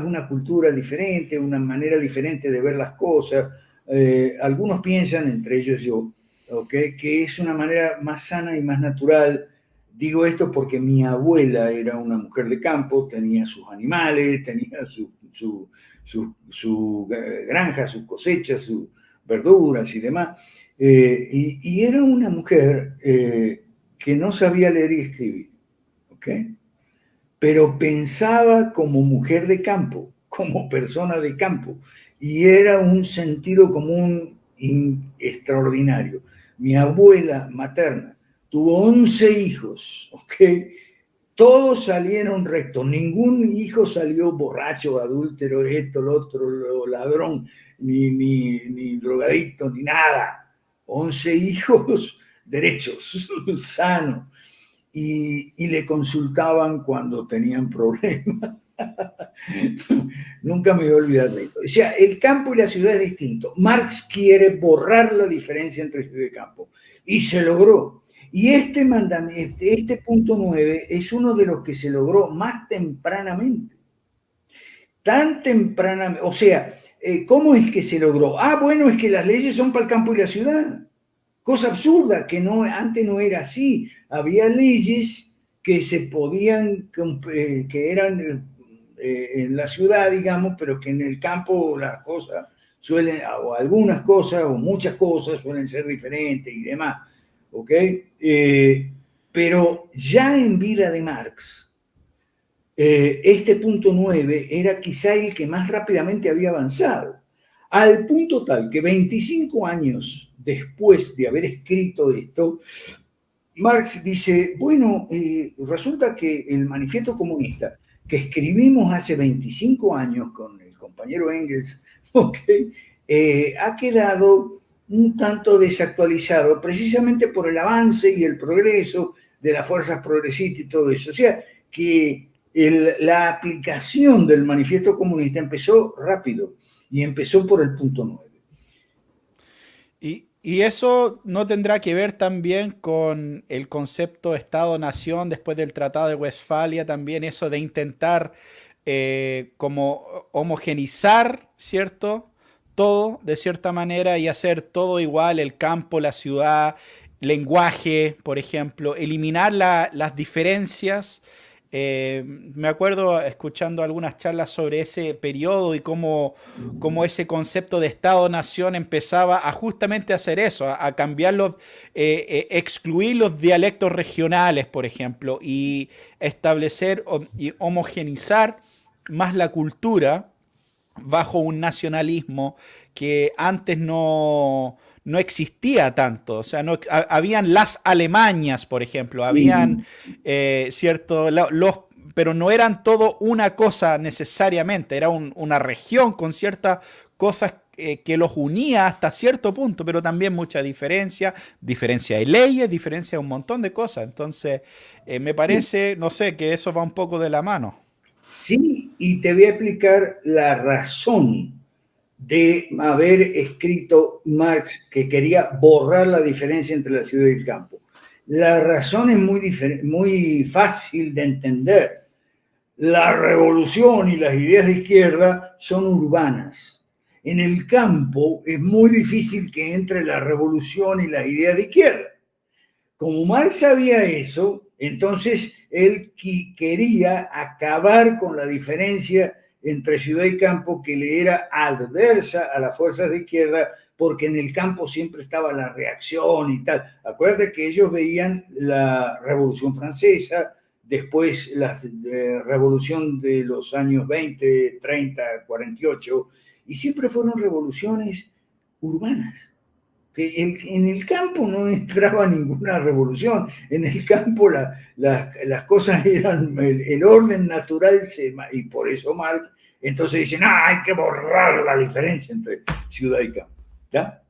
una cultura diferente, una manera diferente de ver las cosas. Algunos piensan, entre ellos yo, ¿ok? Que es una manera más sana y más natural. Digo esto porque mi abuela era una mujer de campo, tenía sus animales, tenía su granja, sus cosechas, sus verduras y demás. Y era una mujer que no sabía leer y escribir, ¿ok? Pero pensaba como mujer de campo, como persona de campo, y era un sentido común extraordinario. Mi abuela materna tuvo 11 hijos, ¿ok? Todos salieron rectos, ningún hijo salió borracho, adúltero, esto, lo otro, ladrón, ni drogadicto, ni nada. 11 hijos derechos, sanos, y le consultaban cuando tenían problemas. Nunca me voy a olvidar de esto. O sea, el campo y la ciudad es distinto. Marx quiere borrar la diferencia entre ciudad y campo, y se logró. Y este mandamiento, este punto 9 es uno de los que se logró más tempranamente. Tan tempranamente, o sea, ¿cómo es que se logró? Bueno, es que las leyes son para el campo y la ciudad. Cosa absurda, que no, antes no era así. Había leyes que se podían, que eran en la ciudad, digamos, pero que en el campo las cosas suelen, o algunas cosas, o muchas cosas suelen ser diferentes y demás. ¿Ok? Pero ya en vida de Marx, este punto 9 era quizá el que más rápidamente había avanzado, al punto tal que 25 años después de haber escrito esto, Marx dice, bueno, resulta que el manifiesto comunista que escribimos hace 25 años con el compañero Engels, okay, ha quedado un tanto desactualizado, precisamente por el avance y el progreso de las fuerzas progresistas y todo eso. O sea, que la aplicación del manifiesto comunista empezó rápido y empezó por el punto 9. Y eso no tendrá que ver también con el concepto de Estado-Nación después del Tratado de Westfalia, también eso de intentar como homogenizar, ¿cierto? Todo de cierta manera y hacer todo igual, el campo, la ciudad, lenguaje, por ejemplo, eliminar las diferencias. Me acuerdo escuchando algunas charlas sobre ese periodo y cómo ese concepto de Estado-Nación empezaba a justamente hacer eso, a cambiar excluir los dialectos regionales, por ejemplo, y establecer y homogenizar más la cultura bajo un nacionalismo que antes no existía tanto. O sea, habían las Alemanias, por ejemplo, habían pero no eran todo una cosa necesariamente, era una región con ciertas cosas que los unía hasta cierto punto, pero también mucha diferencia de leyes, diferencia de un montón de cosas. Entonces, me parece, no sé, que eso va un poco de la mano. Sí, y te voy a explicar la razón de haber escrito Marx que quería borrar la diferencia entre la ciudad y el campo. La razón es muy fácil de entender. La revolución y las ideas de izquierda son urbanas. En el campo es muy difícil que entre la revolución y las ideas de izquierda. Como Marx sabía eso, entonces él quería acabar con la diferencia entre ciudad y campo que le era adversa a las fuerzas de izquierda, porque en el campo siempre estaba la reacción y tal. Acuérdate que ellos veían la Revolución Francesa, después la revolución de los años 20, 30, 48, y siempre fueron revoluciones urbanas. Que en el campo no entraba ninguna revolución, en el campo las cosas eran el orden natural, y por eso Marx entonces dicen, hay que borrar la diferencia entre ciudad y campo. ¿Ya?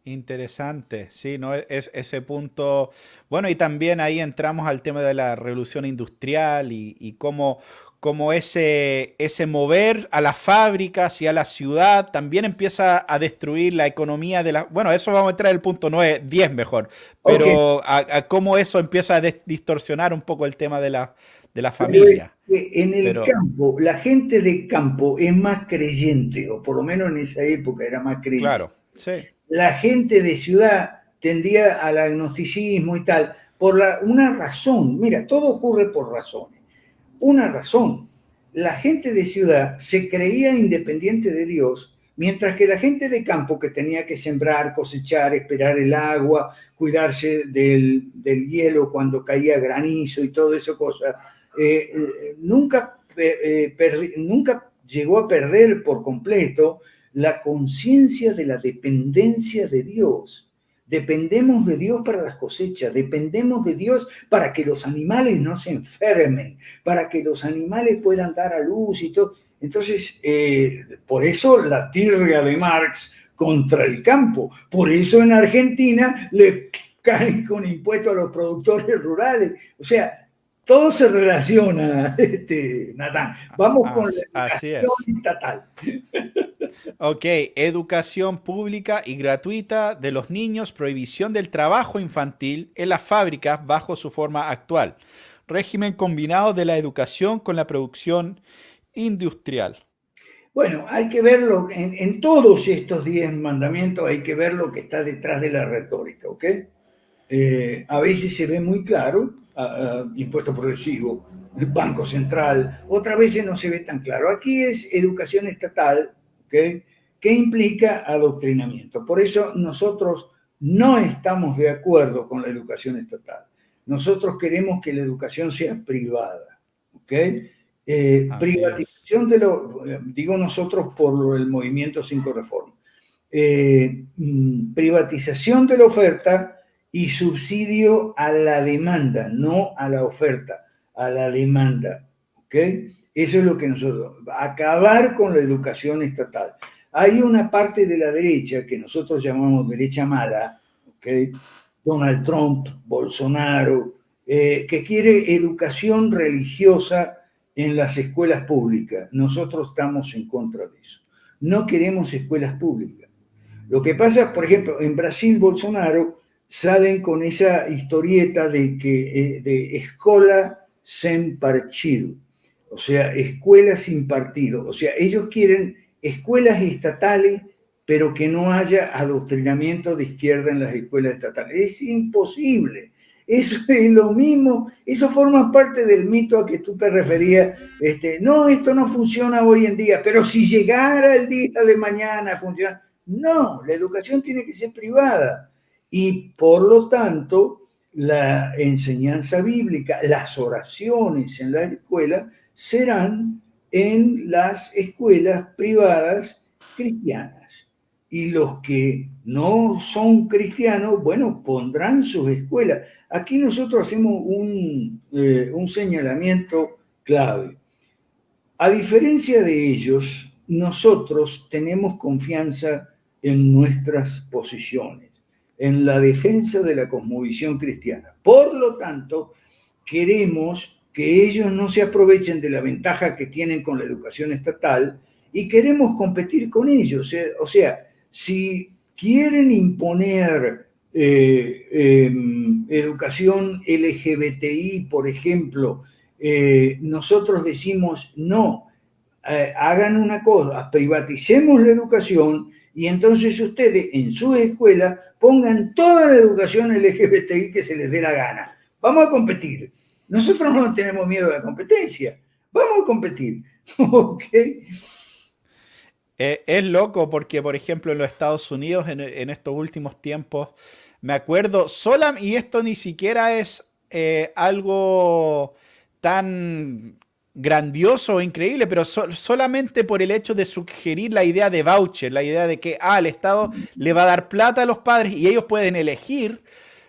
Interesante, sí, ¿no? Es ese punto. Bueno, y también ahí entramos al tema de la revolución industrial y cómo ese mover a las fábricas y a la ciudad también empieza a destruir la economía de la. Bueno, eso vamos a entrar en el punto 9, 10 mejor, Ok, pero a cómo eso empieza a distorsionar un poco el tema de la pero familia. en el Pero, campo, la gente de campo es más creyente, o por lo menos en esa época era más creyente. claro, sí, La gente de ciudad tendía al agnosticismo y tal, una razón. Mira, todo ocurre por razones. Una razón. La gente de ciudad se creía independiente de Dios, mientras que la gente de campo, que tenía que sembrar, cosechar, esperar el agua, cuidarse del hielo cuando caía granizo y todo eso cosas, nunca llegó a perder por completo la conciencia de la dependencia de Dios. Dependemos de Dios para las cosechas, dependemos de Dios para que los animales no se enfermen, para que los animales puedan dar a luz y todo. Entonces, por eso la tirria de Marx contra el campo. Por eso en Argentina le caen con impuestos a los productores rurales. O sea, todo se relaciona, Natán. Vamos con la así educación es. estatal. Ok, educación pública y gratuita de los niños, prohibición del trabajo infantil en las fábricas bajo su forma actual. Régimen combinado de la educación con la producción industrial. Bueno, hay que verlo en todos estos 10 mandamientos, hay que ver lo que está detrás de la retórica, ¿ok? A veces se ve muy claro, impuesto progresivo, Banco Central, otras veces no se ve tan claro. Aquí es educación estatal, ¿okay? Que implica adoctrinamiento. Por eso nosotros no estamos de acuerdo con la educación estatal. Nosotros queremos que la educación sea privada, ¿ok? Así es. Privatización digo nosotros por el movimiento 5 Reforma. Privatización de la oferta y subsidio a la demanda, no a la oferta, a la demanda. ¿Ok? Eso es lo que nosotros, acabar con la educación estatal. hay una parte de la derecha que nosotros llamamos derecha mala, ¿okay? Donald Trump, Bolsonaro, que quiere educación religiosa en las escuelas públicas. Nosotros estamos en contra de eso. No queremos escuelas públicas. Lo que pasa, por ejemplo, en Brasil, Bolsonaro salen con esa historieta de escola sem partido, o sea, escuela sin partido. O sea, ellos quieren escuelas estatales, pero que no haya adoctrinamiento de izquierda en las escuelas estatales. Es imposible. Eso es lo mismo, eso forma parte del mito a que tú te referías. No, esto no funciona hoy en día, pero si llegara el día de mañana a funcionar. No, la educación tiene que ser privada y por lo tanto la enseñanza bíblica, las oraciones en la escuela serán en las escuelas privadas cristianas. Y los que no son cristianos, bueno, pondrán sus escuelas. Aquí nosotros hacemos un señalamiento clave. A diferencia de ellos, nosotros tenemos confianza en nuestras posiciones, en la defensa de la cosmovisión cristiana. Por lo tanto, queremos que ellos no se aprovechen de la ventaja que tienen con la educación estatal y queremos competir con ellos. O sea, si quieren imponer educación LGBTI, por ejemplo, nosotros decimos no, hagan una cosa, privaticemos la educación y entonces ustedes en su escuela pongan toda la educación LGBTI que se les dé la gana. Vamos a competir. Nosotros no tenemos miedo a la competencia. Vamos a competir. ¿Ok? Es loco porque, por ejemplo, en los Estados Unidos, en estos últimos tiempos, me acuerdo, y esto ni siquiera es algo tan grandioso o increíble, pero solamente por el hecho de sugerir la idea de voucher, la idea de que el Estado le va a dar plata a los padres y ellos pueden elegir.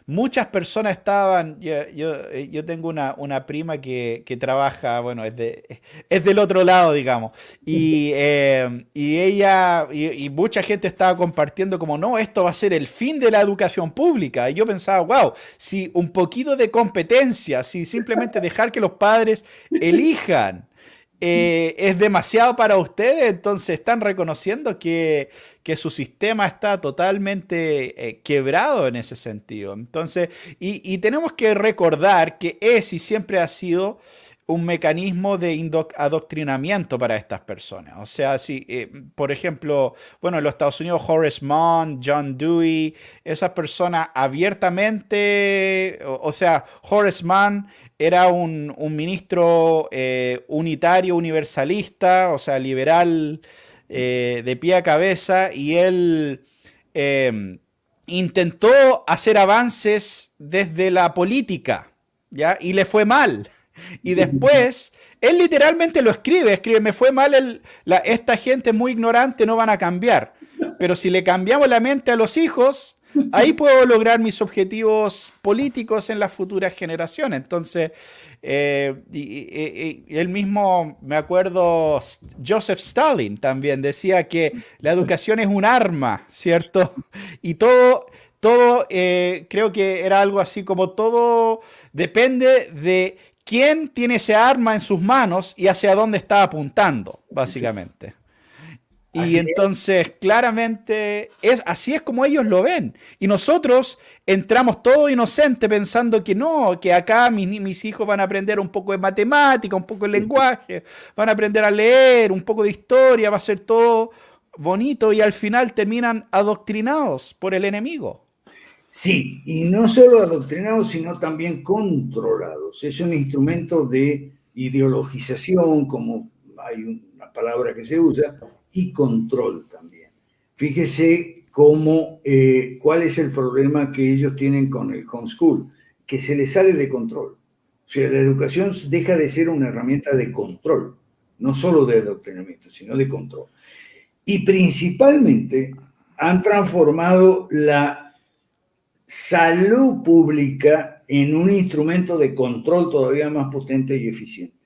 Muchas personas estaban, yo tengo una prima que trabaja, bueno, es del otro lado, digamos, y ella, y mucha gente estaba compartiendo como, no, esto va a ser el fin de la educación pública, y yo pensaba, wow, si un poquito de competencia, si simplemente dejar que los padres elijan, es demasiado para ustedes, entonces están reconociendo que su sistema está totalmente quebrado en ese sentido. Entonces, y tenemos que recordar que y siempre ha sido un mecanismo de adoctrinamiento para estas personas. O sea, si, por ejemplo, bueno, en los Estados Unidos, Horace Mann, John Dewey, esas personas abiertamente, o sea, Horace Mann era un ministro unitario, universalista, o sea, liberal de pie a cabeza, y él intentó hacer avances desde la política, ¿ya? Y le fue mal. Y después, él literalmente lo escribe, me fue mal, esta gente es muy ignorante, no van a cambiar. Pero si le cambiamos la mente a los hijos, ahí puedo lograr mis objetivos políticos en las futuras generaciones. Entonces, él mismo, me acuerdo, Joseph Stalin también decía que la educación es un arma, ¿cierto? Y todo creo que era algo así como todo depende de quién tiene ese arma en sus manos y hacia dónde está apuntando, básicamente. Y Así es. entonces, claramente, así es como ellos lo ven. Y nosotros entramos todo inocente pensando que no, que acá mis hijos van a aprender un poco de matemática, un poco de lenguaje, van a aprender a leer, un poco de historia, va a ser todo bonito y al final terminan adoctrinados por el enemigo. Sí, y no solo adoctrinados, sino también controlados. Es un instrumento de ideologización, como hay una palabra que se usa, y control también. Fíjese cuál es el problema que ellos tienen con el homeschool, que se les sale de control. O sea, la educación deja de ser una herramienta de control, no solo de adoctrinamiento, sino de control. Y principalmente han transformado la salud pública en un instrumento de control todavía más potente y eficiente.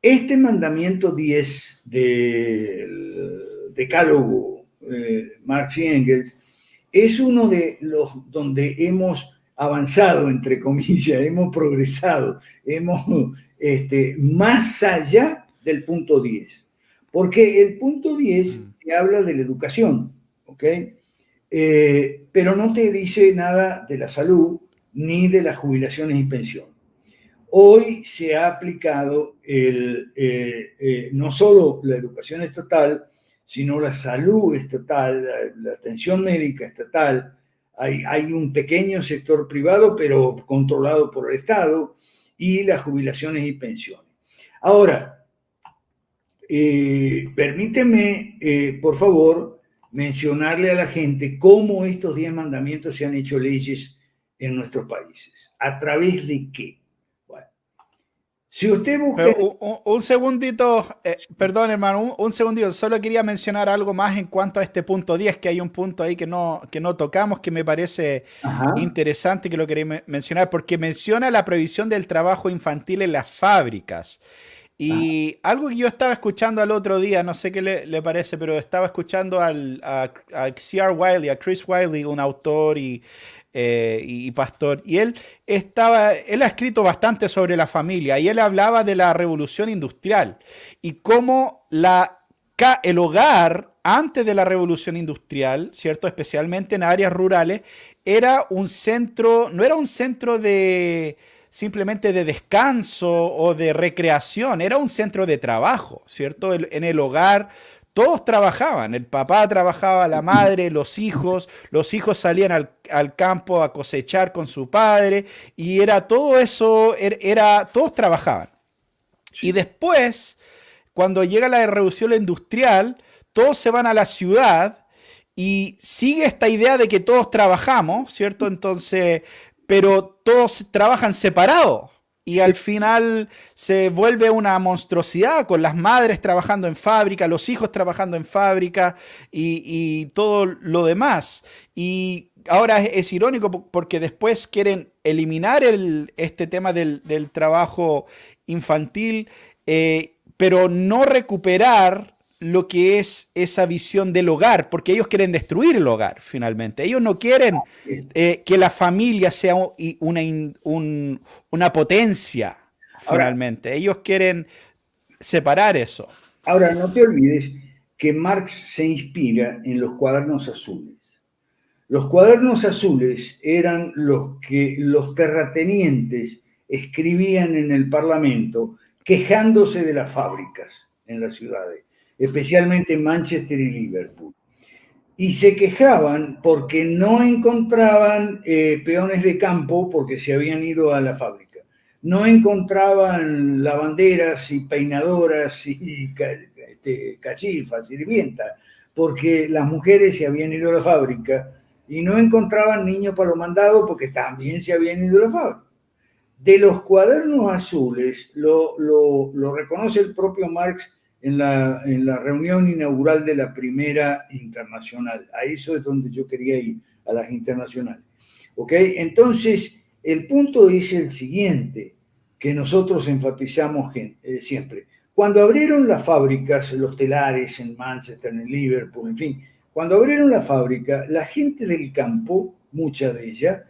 Este mandamiento 10 del decálogo Marx y Engels, es uno de los donde hemos avanzado, entre comillas, hemos progresado, hemos más allá del punto 10. Porque el punto 10 te habla de la educación, ¿ok? Pero no te dice nada de la salud ni de las jubilaciones y pensiones. Hoy se ha aplicado no solo la educación estatal, sino la salud estatal, la atención médica estatal. Hay un pequeño sector privado, pero controlado por el Estado, y las jubilaciones y pensiones. Ahora, permíteme, por favor, mencionarle a la gente cómo estos 10 mandamientos se han hecho leyes en nuestros países. ¿A través de qué? Bueno, si usted busca... Pero un segundito, perdón hermano, un segundito, solo quería mencionar algo más en cuanto a este punto 10, que hay un punto ahí que no tocamos, que me parece interesante, que lo quería mencionar, porque menciona la prohibición del trabajo infantil en las fábricas. Y algo que yo estaba escuchando al otro día, no sé qué le parece, pero estaba escuchando a C.R. Wiley, a Chris Wiley, un autor y pastor, y él ha escrito bastante sobre la familia, y él hablaba de la revolución industrial y cómo el hogar antes de la revolución industrial, ¿cierto? Especialmente en áreas rurales, era un centro, no era un centro de simplemente de descanso o de recreación, era un centro de trabajo, ¿cierto? En el hogar todos trabajaban, el papá trabajaba, la madre, los hijos salían al campo a cosechar con su padre, y era todo eso, todos trabajaban. Y después, cuando llega la revolución industrial, todos se van a la ciudad y sigue esta idea de que todos trabajamos, ¿cierto? Entonces, pero todos trabajan separados. Y al final se vuelve una monstruosidad, con las madres trabajando en fábrica, los hijos trabajando en fábrica y todo lo demás. Y ahora es irónico porque después quieren eliminar este tema del trabajo infantil, pero no recuperar lo que es esa visión del hogar, porque ellos quieren destruir el hogar finalmente. Ellos no quieren que la familia sea una potencia finalmente. Ahora, ellos quieren separar eso. Ahora, no te olvides que Marx se inspira en los cuadernos azules. Los cuadernos azules eran los que los terratenientes escribían en el Parlamento quejándose de las fábricas en las ciudades, especialmente en Manchester y Liverpool. Y se quejaban porque no encontraban peones de campo porque se habían ido a la fábrica. No encontraban lavanderas y peinadoras y cachifas, sirvientas, porque las mujeres se habían ido a la fábrica, y no encontraban niños para los mandados porque también se habían ido a la fábrica. De los cuadernos azules, lo reconoce el propio Marx en la reunión inaugural de la primera internacional. A eso es donde yo quería ir, a las internacionales. ¿Ok? Entonces, el punto es el siguiente, que nosotros enfatizamos siempre. Cuando abrieron las fábricas, los telares en Manchester, en Liverpool, en fin, cuando abrieron la fábrica, la gente del campo, mucha de ella,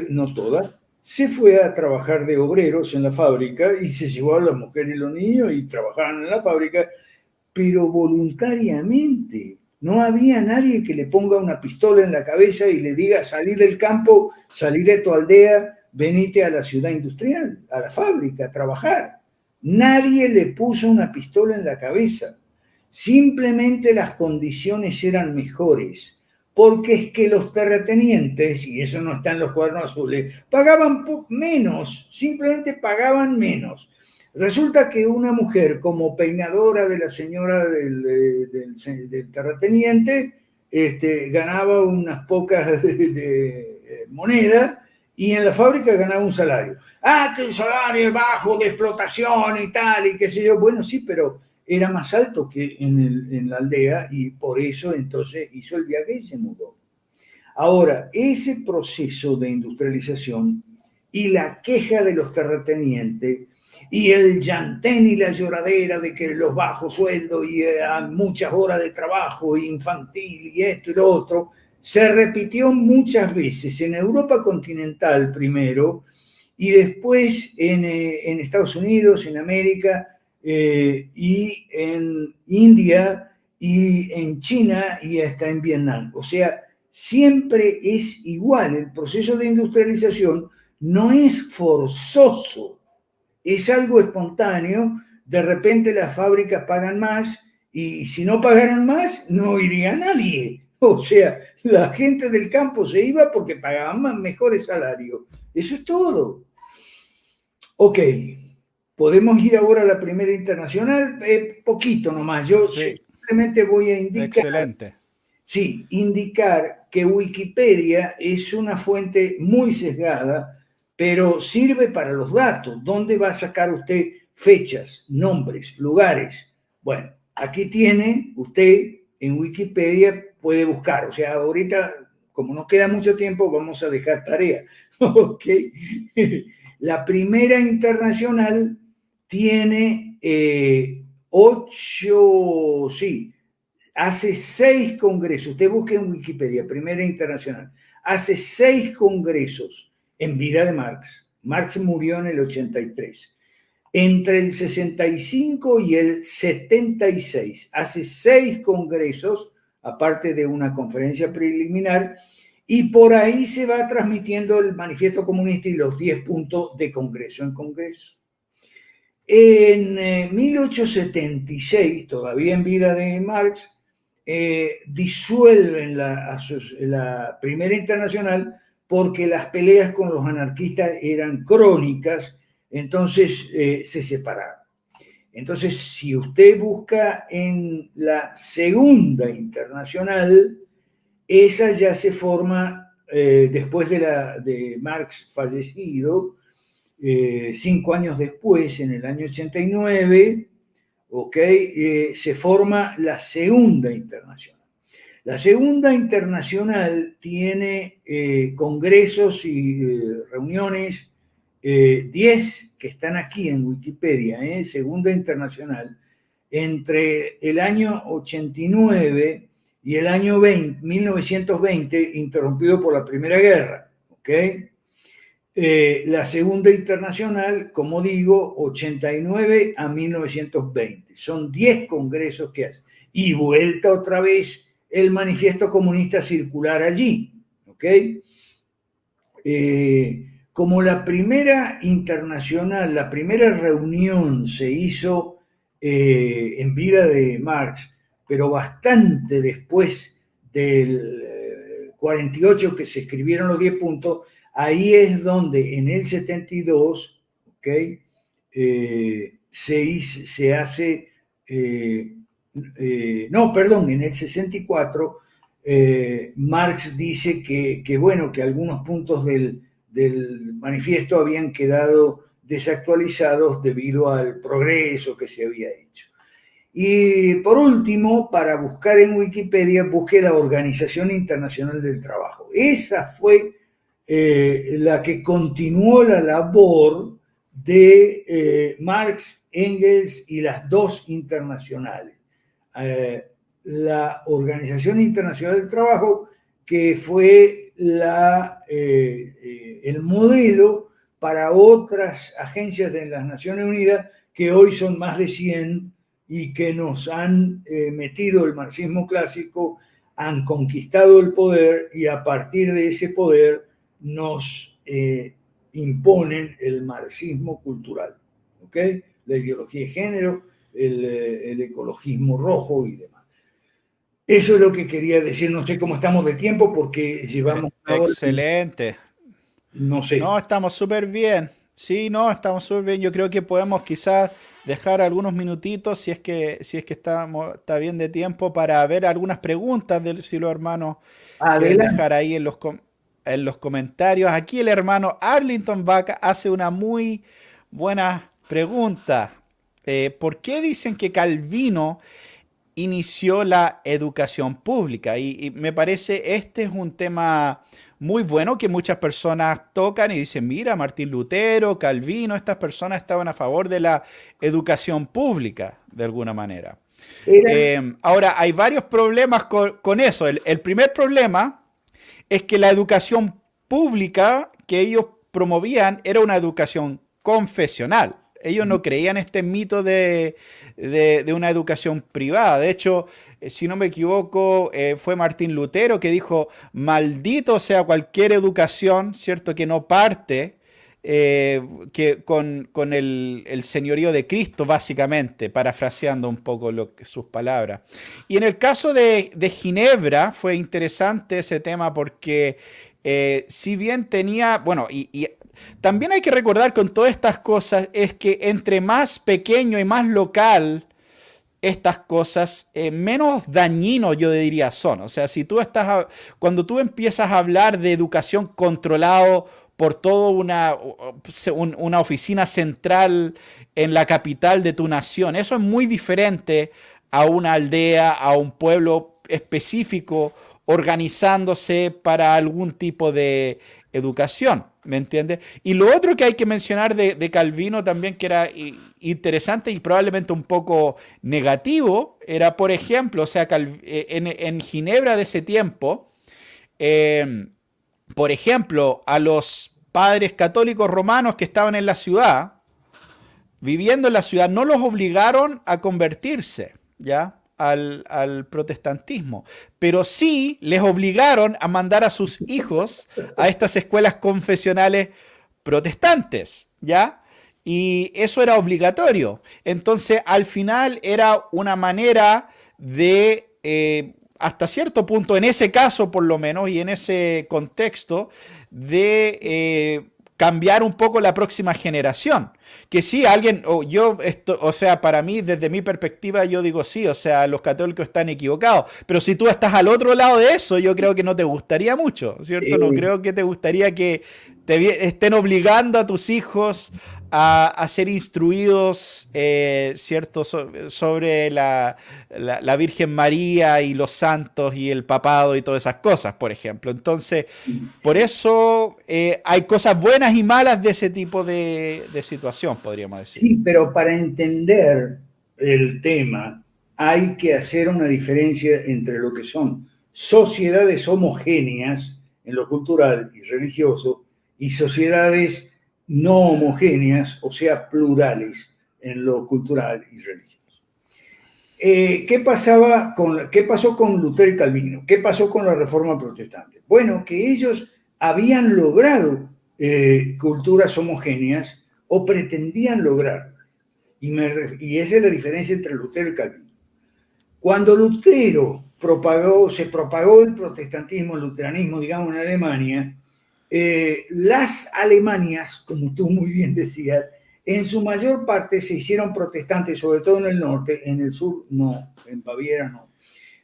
no toda, se fue a trabajar de obreros en la fábrica y se llevó a las mujeres y los niños y trabajaban en la fábrica, pero voluntariamente. No había nadie que le ponga una pistola en la cabeza y le diga: salí del campo, salí de tu aldea, venite a la ciudad industrial, a la fábrica, a trabajar. Nadie le puso una pistola en la cabeza. Simplemente las condiciones eran mejores, porque es que los terratenientes, y eso no está en los cuadernos azules, pagaban menos, simplemente pagaban menos. Resulta que una mujer, como peinadora de la señora del terrateniente, ganaba unas pocas de monedas, y en la fábrica ganaba un salario. Ah, que el salario es bajo, de explotación y tal, y qué sé yo. Bueno, sí, pero era más alto que en la aldea, y por eso entonces hizo el viaje y se mudó. Ahora, ese proceso de industrialización y la queja de los terratenientes y el llantén y la lloradera de que los bajos sueldos y muchas horas de trabajo infantil y esto y lo otro, se repitió muchas veces en Europa continental primero y después en Estados Unidos, en América y en India y en China y hasta en Vietnam. O sea, siempre es igual. El proceso de industrialización no es forzoso, es algo espontáneo. De repente las fábricas pagan más y si no pagaran más, no iría nadie. O sea, la gente del campo se iba porque pagaban más, mejores salarios. Eso es todo. Ok, podemos ir ahora a la primera internacional, poquito nomás. Yo Sí, simplemente voy a indicar, excelente. sí, indicar que Wikipedia es una fuente muy sesgada, pero sirve para los datos. ¿Dónde va a sacar usted fechas, nombres, lugares? Bueno, aquí tiene usted en Wikipedia, puede buscar. O sea, ahorita, como nos queda mucho tiempo, vamos a dejar tarea. Ok. La primera internacional tiene 8, sí, hace 6 congresos. Usted busque en Wikipedia, primera internacional. Hace 6 congresos en vida de Marx. Marx murió en el 83. Entre el 65 y el 76, hace 6 congresos, aparte de una conferencia preliminar, y por ahí se va transmitiendo el manifiesto comunista y los 10 puntos de congreso en congreso. En 1876, todavía en vida de Marx, disuelven la Primera Internacional porque las peleas con los anarquistas eran crónicas, entonces se separaron. Entonces, si usted busca en la Segunda Internacional, esa ya se forma después de Marx fallecido, 5 años después, en el año 89, se forma la Segunda Internacional. La Segunda Internacional tiene congresos y reuniones, 10 que están aquí en Wikipedia, Segunda Internacional, entre el año 89 y el año 1920, interrumpido por la Primera Guerra. La Segunda Internacional, como digo, 89 a 1920. Son 10 congresos que hacen. Y vuelta otra vez el manifiesto comunista circular allí. Como la primera internacional, la primera reunión se hizo en vida de Marx, pero bastante después del 48 que se escribieron los 10 puntos, ahí es donde en el 72, se hace, no, perdón, en el 64, Marx dice que, bueno, que algunos puntos del manifiesto habían quedado desactualizados debido al progreso que se había hecho. Y por último, para buscar en Wikipedia, busqué la Organización Internacional del Trabajo. Esa fue la que continuó la labor de Marx, Engels y las dos internacionales. La Organización Internacional del Trabajo, que fue el modelo para otras agencias de las Naciones Unidas, que hoy son más de 100 y que nos han metido el marxismo clásico, han conquistado el poder y a partir de ese poder nos imponen el marxismo cultural, la ideología de género, el ecologismo rojo y demás. Eso es lo que quería decir. No sé cómo estamos de tiempo porque llevamos una hora. Excelente. No sé. No, estamos súper bien. Sí, no, estamos súper bien. Yo creo que podemos quizás dejar algunos minutitos, si es que está bien de tiempo, para ver algunas preguntas si los hermanos quieren Adelante. dejar ahí en los comentarios. Aquí el hermano Arlington Vaca hace una muy buena pregunta. ¿Por qué dicen que Calvino inició la educación pública. Y me parece este es un tema muy bueno que muchas personas tocan y dicen, mira, Martín Lutero, Calvino, estas personas estaban a favor de la educación pública, de alguna manera. Eran, Ahora, hay varios problemas con eso. El primer problema es que la educación pública que ellos promovían era una educación confesional. Ellos no creían este mito de una educación privada. De hecho, si no me equivoco, fue Martín Lutero que dijo, maldito sea cualquier educación, ¿cierto? Que no parte que con el señorío de Cristo, básicamente, parafraseando un poco sus palabras. Y en el caso de Ginebra fue interesante ese tema porque si bien tenía, bueno, y también hay que recordar con todas estas cosas es que entre más pequeño y más local estas cosas, menos dañinos yo diría son. O sea, si tú cuando tú empiezas a hablar de educación controlado por toda una oficina central en la capital de tu nación, eso es muy diferente a una aldea, a un pueblo específico organizándose para algún tipo de educación, ¿me entiendes? Y lo otro que hay que mencionar de Calvino también, que era interesante y probablemente un poco negativo, era, por ejemplo, o sea, en Ginebra de ese tiempo, eh, por ejemplo, a los padres católicos romanos que estaban en la ciudad, viviendo en la ciudad, no los obligaron a convertirse, ¿ya? Al protestantismo, pero sí les obligaron a mandar a sus hijos a estas escuelas confesionales protestantes, ¿ya? Y eso era obligatorio. Entonces, al final era una manera de, hasta cierto punto, en ese caso por lo menos, y en ese contexto, de cambiar un poco la próxima generación. Que sí, alguien, o sea, para mí, desde mi perspectiva, yo digo sí, o sea, los católicos están equivocados. Pero si tú estás al otro lado de eso, yo creo que no te gustaría mucho, ¿cierto? No eh, creo que te gustaría que estén obligando a tus hijos a ser instruidos, ¿cierto? Sobre la Virgen María y los santos y el papado y todas esas cosas, por ejemplo. Entonces, por sí, eso hay cosas buenas y malas de ese tipo de situación, podríamos decir. sí, pero para entender el tema hay que hacer una diferencia entre lo que son sociedades homogéneas en lo cultural y religioso y sociedades no homogéneas, o sea, plurales en lo cultural y religioso. ¿Qué pasó con Lutero y Calvino? ¿Qué pasó con la Reforma Protestante? Bueno, que ellos habían logrado culturas homogéneas o pretendían lograrlas. Y esa es la diferencia entre Lutero y Calvino. Cuando Lutero se propagó el protestantismo, el luteranismo, digamos, en Alemania, las Alemanias, como tú muy bien decías, en su mayor parte se hicieron protestantes, sobre todo en el norte, en el sur no, en Baviera no.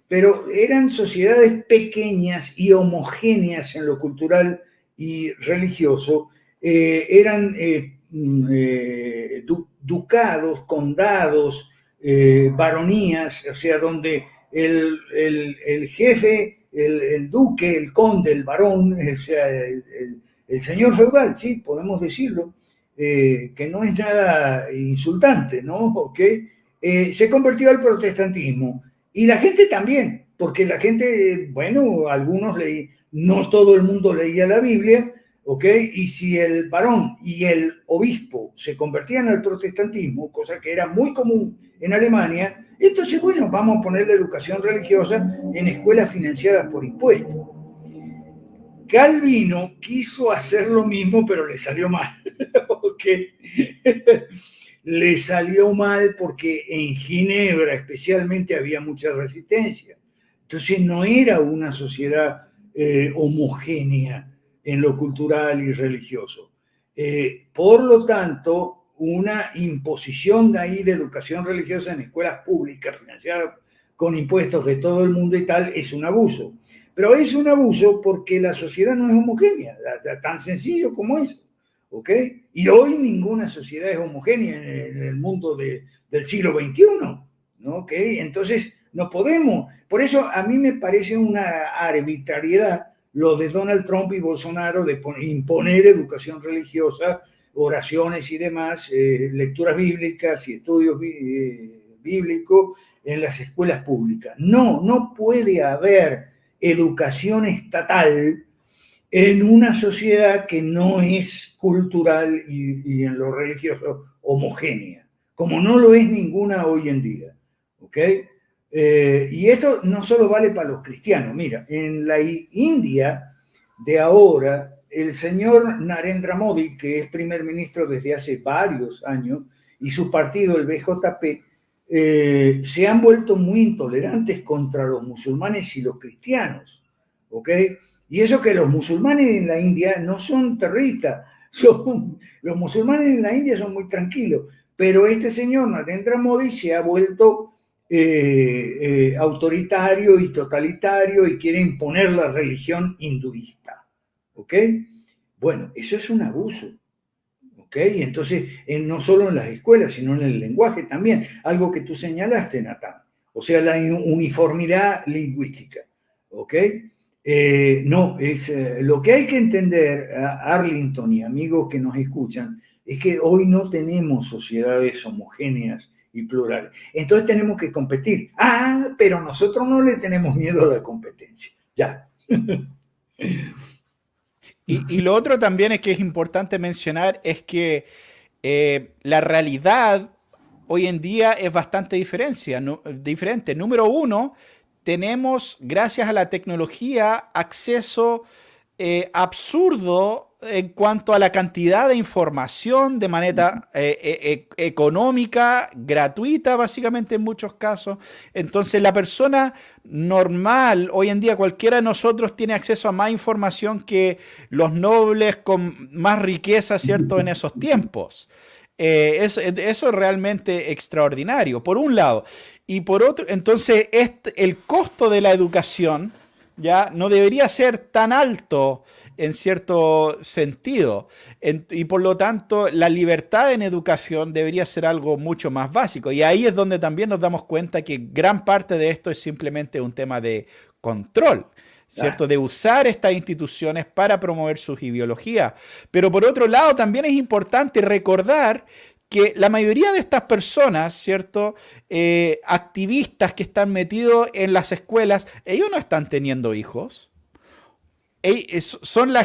Pero eran sociedades pequeñas y homogéneas en lo cultural y religioso, eran ducados, condados, baronías, o sea, donde el jefe, el duque, el conde, el barón, o sea, el señor feudal, sí, podemos decirlo, que no es nada insultante, ¿no? Okay. Se convirtió al protestantismo y la gente también, porque la gente, bueno, algunos leí, no todo el mundo leía la Biblia, ¿ok? Y si el varón y el obispo se convertían al protestantismo, cosa que era muy común en Alemania, entonces, bueno, vamos a poner la educación religiosa en escuelas financiadas por impuestos. Calvino quiso hacer lo mismo, pero le salió mal. ¿Ok? Le salió mal porque en Ginebra especialmente había mucha resistencia. Entonces no era una sociedad homogénea en lo cultural y religioso. Por lo tanto, una imposición de ahí de educación religiosa en escuelas públicas financiadas con impuestos de todo el mundo y tal es un abuso. Pero es un abuso porque la sociedad no es homogénea, tan sencillo como eso. ¿Ok? Y hoy ninguna sociedad es homogénea en el mundo del siglo XXI, ¿no? ¿Ok? Entonces No podemos. Por eso a mí me parece una arbitrariedad lo de Donald Trump y Bolsonaro de imponer educación religiosa, oraciones y demás, lecturas bíblicas y estudios bíblicos en las escuelas públicas. No, no puede haber educación estatal en una sociedad que no es cultural y en lo religioso homogénea, como no lo es ninguna hoy en día. ¿Ok? Y esto no solo vale para los cristianos. Mira, en la India de ahora, el señor Narendra Modi, que es primer ministro desde hace varios años, y su partido, el BJP, se han vuelto muy intolerantes contra los musulmanes y los cristianos. ¿Ok? Y eso que los musulmanes en la India no son terroristas, los musulmanes en la India son muy tranquilos, pero este señor Narendra Modi se ha vuelto autoritario y totalitario y quiere imponer la religión hinduista. ¿Ok? Bueno, eso es un abuso. ¿Ok? Y entonces, no solo en las escuelas, sino en el lenguaje también, algo que tú señalaste, Natán, o sea, la uniformidad lingüística. ¿Ok? No, es lo que hay que entender, Arlington y amigos que nos escuchan, es que hoy no tenemos sociedades homogéneas y plurales. Entonces tenemos que competir. Ah, pero nosotros no le tenemos miedo a la competencia. Ya. Y lo otro también es que es importante mencionar es que la realidad hoy en día es bastante diferente. Número uno, tenemos, gracias a la tecnología, acceso absurdo en cuanto a la cantidad de información de manera económica, gratuita, básicamente en muchos casos. Entonces, la persona normal, hoy en día cualquiera de nosotros tiene acceso a más información que los nobles con más riqueza, ¿cierto?, en esos tiempos. Eso es realmente extraordinario, por un lado. Y por otro, entonces, el costo de la educación ya no debería ser tan alto en cierto sentido. Y por lo tanto, la libertad en educación debería ser algo mucho más básico. Y ahí es donde también nos damos cuenta que gran parte de esto es simplemente un tema de control, ¿cierto? De usar estas instituciones para promover sus ideologías. Pero por otro lado, también es importante recordar que la mayoría de estas personas, ¿cierto? Activistas que están metidos en las escuelas, ellos no están teniendo hijos. Son la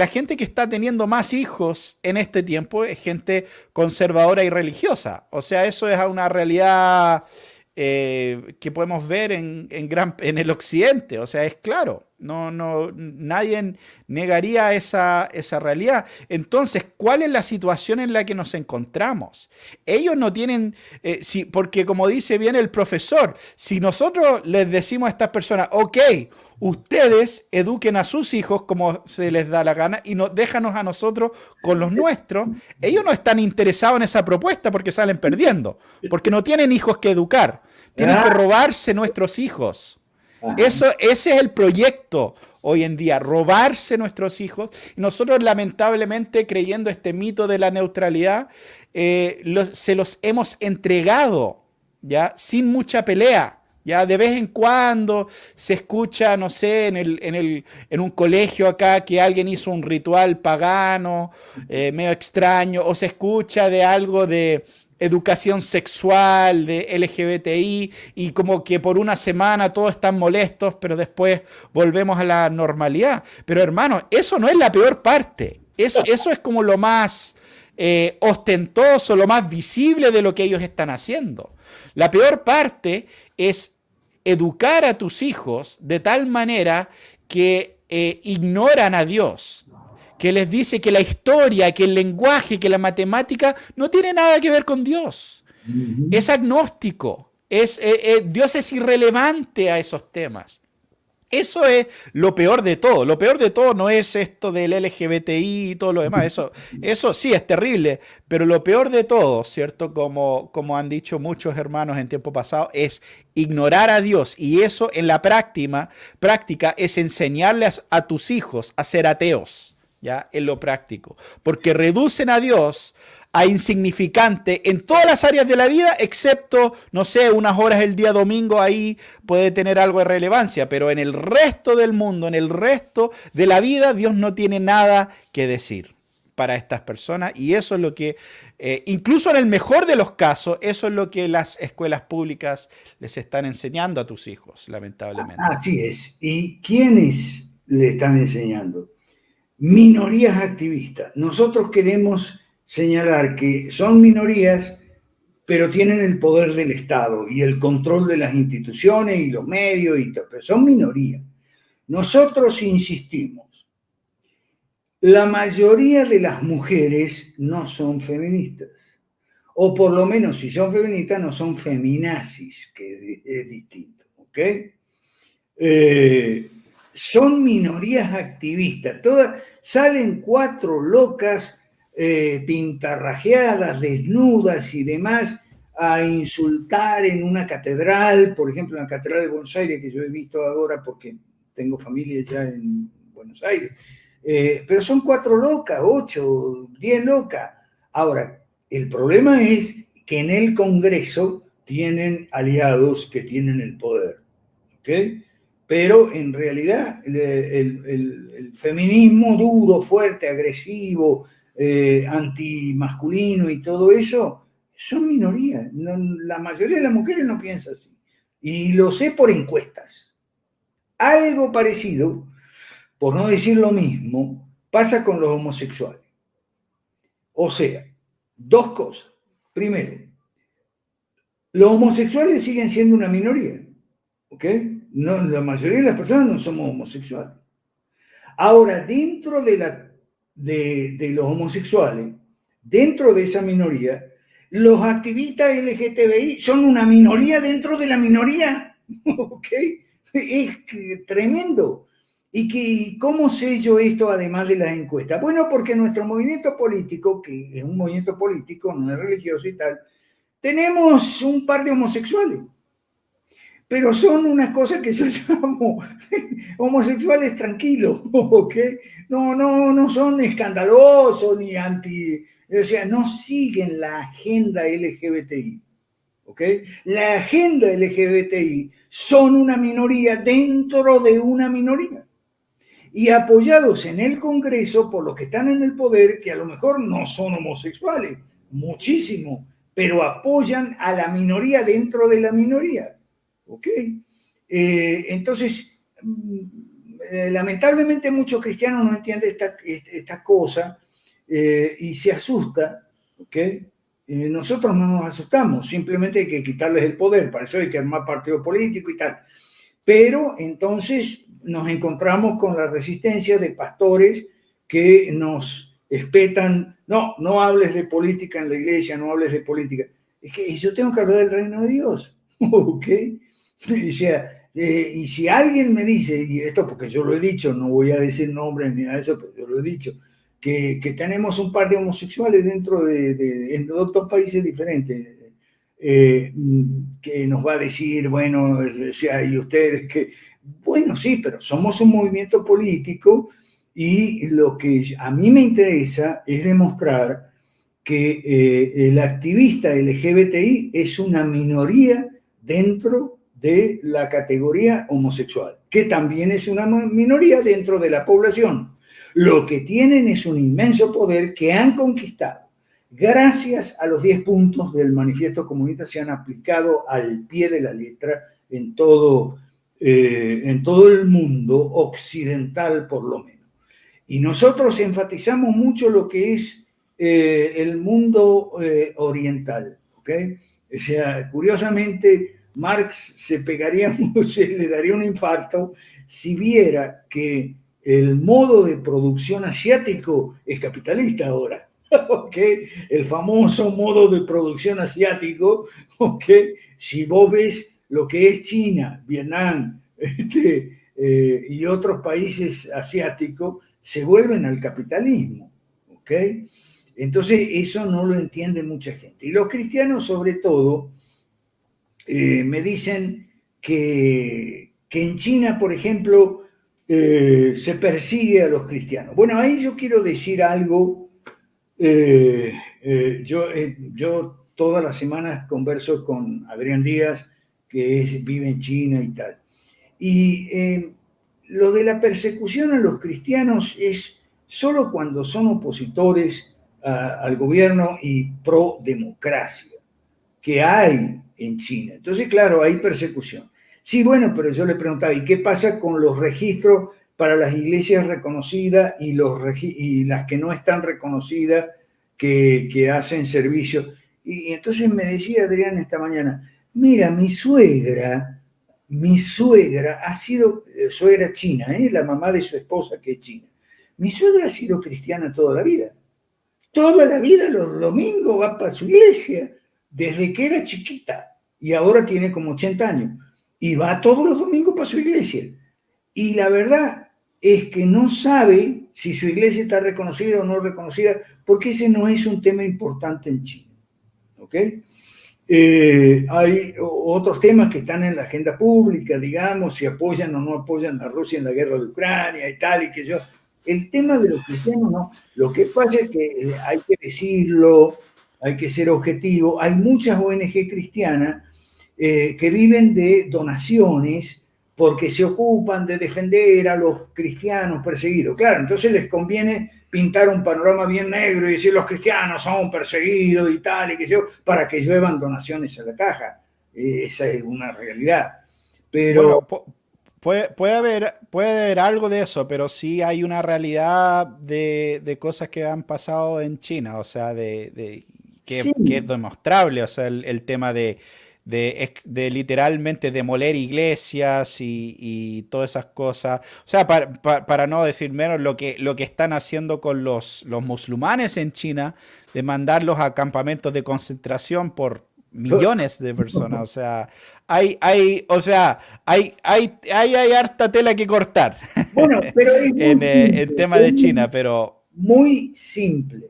gente que está teniendo más hijos en este tiempo, es gente conservadora y religiosa. O sea, eso es una realidad que podemos ver en el occidente. O sea, es claro. Nadie negaría esa realidad. Entonces, ¿cuál es la situación en la que nos encontramos? Ellos no tienen, porque como dice bien el profesor, si nosotros les decimos a estas personas, ok, ustedes eduquen a sus hijos como se les da la gana y déjanos a nosotros con los nuestros, ellos no están interesados en esa propuesta porque salen perdiendo, porque no tienen hijos que educar, tienen que robarse nuestros hijos. Ese es el proyecto hoy en día, robarse nuestros hijos. Y nosotros, lamentablemente, creyendo este mito de la neutralidad, se los hemos entregado, ¿ya? Sin mucha pelea. Ya de vez en cuando se escucha, no sé, en un colegio acá que alguien hizo un ritual pagano, medio extraño, o se escucha de algo de educación sexual, de LGBTI, y como que por una semana todos están molestos, pero después volvemos a la normalidad. Pero hermano, eso no es la peor parte. Eso es como lo más ostentoso, lo más visible de lo que ellos están haciendo. La peor parte es educar a tus hijos de tal manera que ignoran a Dios, que les dice que la historia, que el lenguaje, que la matemática no tiene nada que ver con Dios. Es agnóstico, Dios es irrelevante a esos temas. Eso es lo peor de todo. Lo peor de todo no es esto del LGBTI y todo lo demás. Eso sí es terrible, pero lo peor de todo, ¿cierto? Como han dicho muchos hermanos en tiempo pasado, es ignorar a Dios. Y eso en la práctica es enseñarles a tus hijos a ser ateos, ¿ya? En lo práctico, porque reducen a Dios a insignificante en todas las áreas de la vida, excepto, no sé, unas horas el día domingo ahí puede tener algo de relevancia, pero en el resto del mundo, en el resto de la vida, Dios no tiene nada que decir para estas personas, y eso es lo que, incluso en el mejor de los casos, eso es lo que las escuelas públicas les están enseñando a tus hijos, lamentablemente. Así es. ¿Y quiénes le están enseñando? Minorías activistas. Nosotros queremos señalar que son minorías, pero tienen el poder del Estado y el control de las instituciones y los medios, y todo, pero son minorías. Nosotros insistimos, la mayoría de las mujeres no son feministas, o por lo menos si son feministas no son feminazis, que es distinto, ¿ok? Son minorías activistas, todas salen 4 locas pintarrajeadas, desnudas y demás a insultar en una catedral, por ejemplo en la Catedral de Buenos Aires, que yo he visto ahora porque tengo familia ya en Buenos Aires, pero son 4 locas, 8, 10 locas. Ahora, el problema es que en el Congreso tienen aliados que tienen el poder, ¿ok? Pero en realidad el feminismo duro, fuerte, agresivo, antimasculino y todo eso, son minorías. No, la mayoría de las mujeres no piensa así. Y lo sé por encuestas. Algo parecido, por no decir lo mismo, pasa con los homosexuales. O sea, 2 cosas. Primero, los homosexuales siguen siendo una minoría, ¿ok? No, la mayoría de las personas no somos homosexuales. Ahora, dentro de los homosexuales, dentro de esa minoría, los activistas LGTBI son una minoría dentro de la minoría, ¿ok? Es tremendo. ¿Y cómo sé yo esto además de las encuestas? Bueno, porque nuestro movimiento político, que es un movimiento político, no es religioso y tal, tenemos un par de homosexuales, pero son una cosa que yo llamo homosexuales tranquilos, ¿ok? No son escandalosos ni anti, o sea, no siguen la agenda LGBTI, ¿ok? La agenda LGBTI son una minoría dentro de una minoría y apoyados en el Congreso por los que están en el poder, que a lo mejor no son homosexuales, muchísimo, pero apoyan a la minoría dentro de la minoría, ¿ok? Entonces, lamentablemente muchos cristianos no entienden esta cosa y se asusta, ¿ok? Nosotros no nos asustamos, simplemente hay que quitarles el poder, para eso hay que armar partido político y tal. Pero entonces nos encontramos con la resistencia de pastores que nos espetan, no hables de política en la iglesia, no hables de política. Es que yo tengo que hablar del reino de Dios, ¿ok? O sea, y si alguien me dice, y esto porque yo lo he dicho, no voy a decir nombres ni nada de eso, pero yo lo he dicho, que tenemos un par de homosexuales dentro en 2 países diferentes, que nos va a decir, bueno, o sea, y ustedes que, bueno, sí, pero somos un movimiento político y lo que a mí me interesa es demostrar que el activista LGBTI es una minoría dentro de la categoría homosexual, que también es una minoría dentro de la población. Lo que tienen es un inmenso poder que han conquistado. Gracias a los 10 puntos del manifiesto comunista se han aplicado al pie de la letra en todo el mundo occidental, por lo menos. Y nosotros enfatizamos mucho lo que es el mundo oriental, ¿ok? O sea, curiosamente, Marx se le daría un infarto si viera que el modo de producción asiático es capitalista ahora. Okay. El famoso modo de producción asiático, okay. Si vos ves lo que es China, Vietnam y otros países asiáticos, se vuelven al capitalismo, okay. Entonces eso no lo entiende mucha gente. Y los cristianos sobre todo me dicen que en China, por ejemplo, se persigue a los cristianos. Bueno, ahí yo quiero decir algo. Yo todas las semanas converso con Adrián Díaz, vive en China y tal. Y lo de la persecución a los cristianos es solo cuando son opositores al gobierno y pro democracia, que hay en China. Entonces, claro, hay persecución. Sí, bueno, pero yo le preguntaba, ¿y qué pasa con los registros para las iglesias reconocidas y las que no están reconocidas, que hacen servicio? Y entonces me decía Adrián esta mañana, mira, mi suegra ha sido, suegra china, la mamá de su esposa que es china. Mi suegra ha sido cristiana toda la vida. Toda la vida, los domingos va para su iglesia, desde que era chiquita, y ahora tiene como 80 años, y va todos los domingos para su iglesia. Y la verdad es que no sabe si su iglesia está reconocida o no reconocida, porque ese no es un tema importante en China. ¿Ok? Hay otros temas que están en la agenda pública, digamos, si apoyan o no apoyan a Rusia en la guerra de Ucrania y tal, y que yo... El tema de los cristianos no. Lo que pasa es que hay que decirlo, hay que ser objetivo. Hay muchas ONG cristianas que viven de donaciones porque se ocupan de defender a los cristianos perseguidos. Claro, entonces les conviene pintar un panorama bien negro y decir los cristianos son perseguidos y tal, y que yo, para que lluevan donaciones a la caja. Esa es una realidad. Pero... Bueno, puede haber algo de eso, pero sí hay una realidad de cosas que han pasado en China, o sea, sí, que es demostrable, o sea, el tema de literalmente demoler iglesias y todas esas cosas. O sea, para no decir menos, lo que están haciendo con los musulmanes en China, de mandarlos a campamentos de concentración por millones de personas. O sea, hay harta tela que cortar bueno, pero es muy en simple, tema de China, pero muy simple.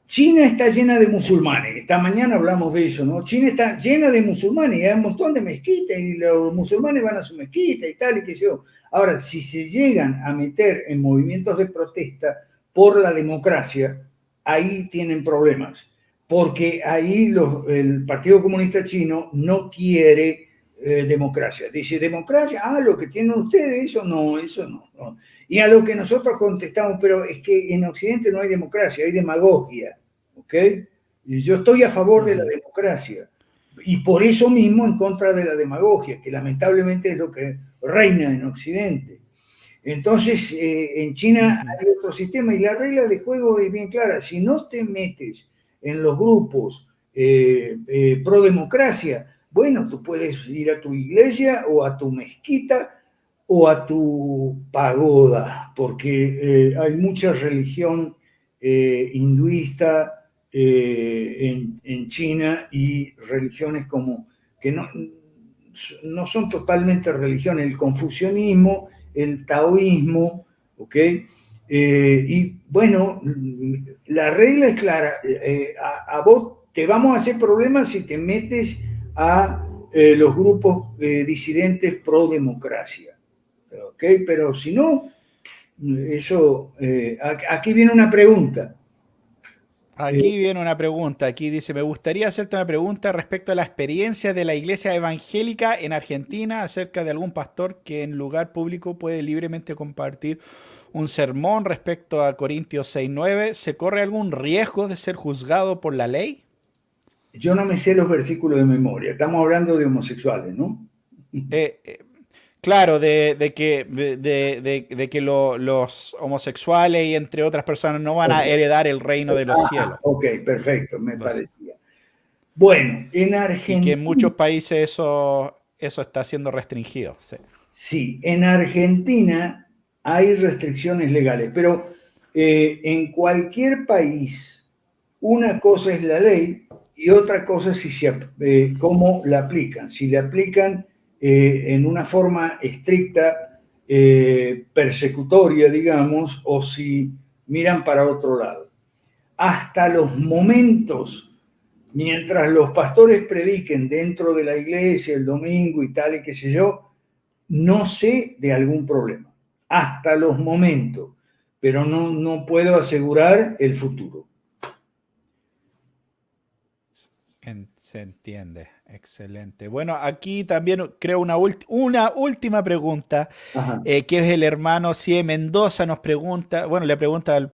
China está llena de musulmanes. Esta mañana hablamos de eso, ¿no? China está llena de musulmanes y hay un montón de mezquitas y los musulmanes van a su mezquita y tal y que yo. Ahora, si se llegan a meter en movimientos de protesta por la democracia, ahí tienen problemas, porque ahí el Partido Comunista Chino no quiere democracia. Dice, democracia, lo que tienen ustedes, eso no, no. Y a lo que nosotros contestamos, pero es que en Occidente no hay democracia, hay demagogia. ¿Ok? Y yo estoy a favor de la democracia y por eso mismo en contra de la demagogia, que lamentablemente es lo que reina en Occidente. Entonces, en China hay otro sistema y la regla de juego es bien clara. Si no te metes en los grupos pro democracia, bueno, tú puedes ir a tu iglesia o a tu mezquita o a tu pagoda, porque hay mucha religión hinduista en China y religiones como que no son totalmente religiones, el confucianismo, el taoísmo, ¿ok? Y bueno, la regla es clara, a vos te vamos a hacer problemas si te metes a los grupos disidentes pro democracia, ¿ok? Pero si no, eso, aquí viene una pregunta. aquí viene una pregunta. Aquí dice, me gustaría hacerte una pregunta respecto a la experiencia de la iglesia evangélica en Argentina acerca de algún pastor que en lugar público puede libremente compartir un sermón respecto a Corintios 6:9. ¿Se corre algún riesgo de ser juzgado por la ley? Yo no me sé los versículos de memoria, estamos hablando de homosexuales, ¿no? Eh, eh, claro, de que los homosexuales y entre otras personas no van a Okay. heredar el reino de los cielos. Ok, perfecto, me parecía. Bueno, en Y que en Argentina, muchos países eso está siendo restringido. Sí. sí, en Argentina hay restricciones legales, pero en cualquier país una cosa es la ley y otra cosa es cómo la aplican. Si la aplican en una forma estricta, persecutoria, digamos, o si miran para otro lado. Hasta los momentos, mientras los pastores prediquen dentro de la iglesia el domingo y tal y qué sé yo, no sé de algún problema. hasta los momentos, pero no puedo asegurar el futuro. Se entiende, excelente. Bueno, aquí también creo una última pregunta, Ajá. que es el hermano Cie Mendoza nos pregunta, bueno, le pregunta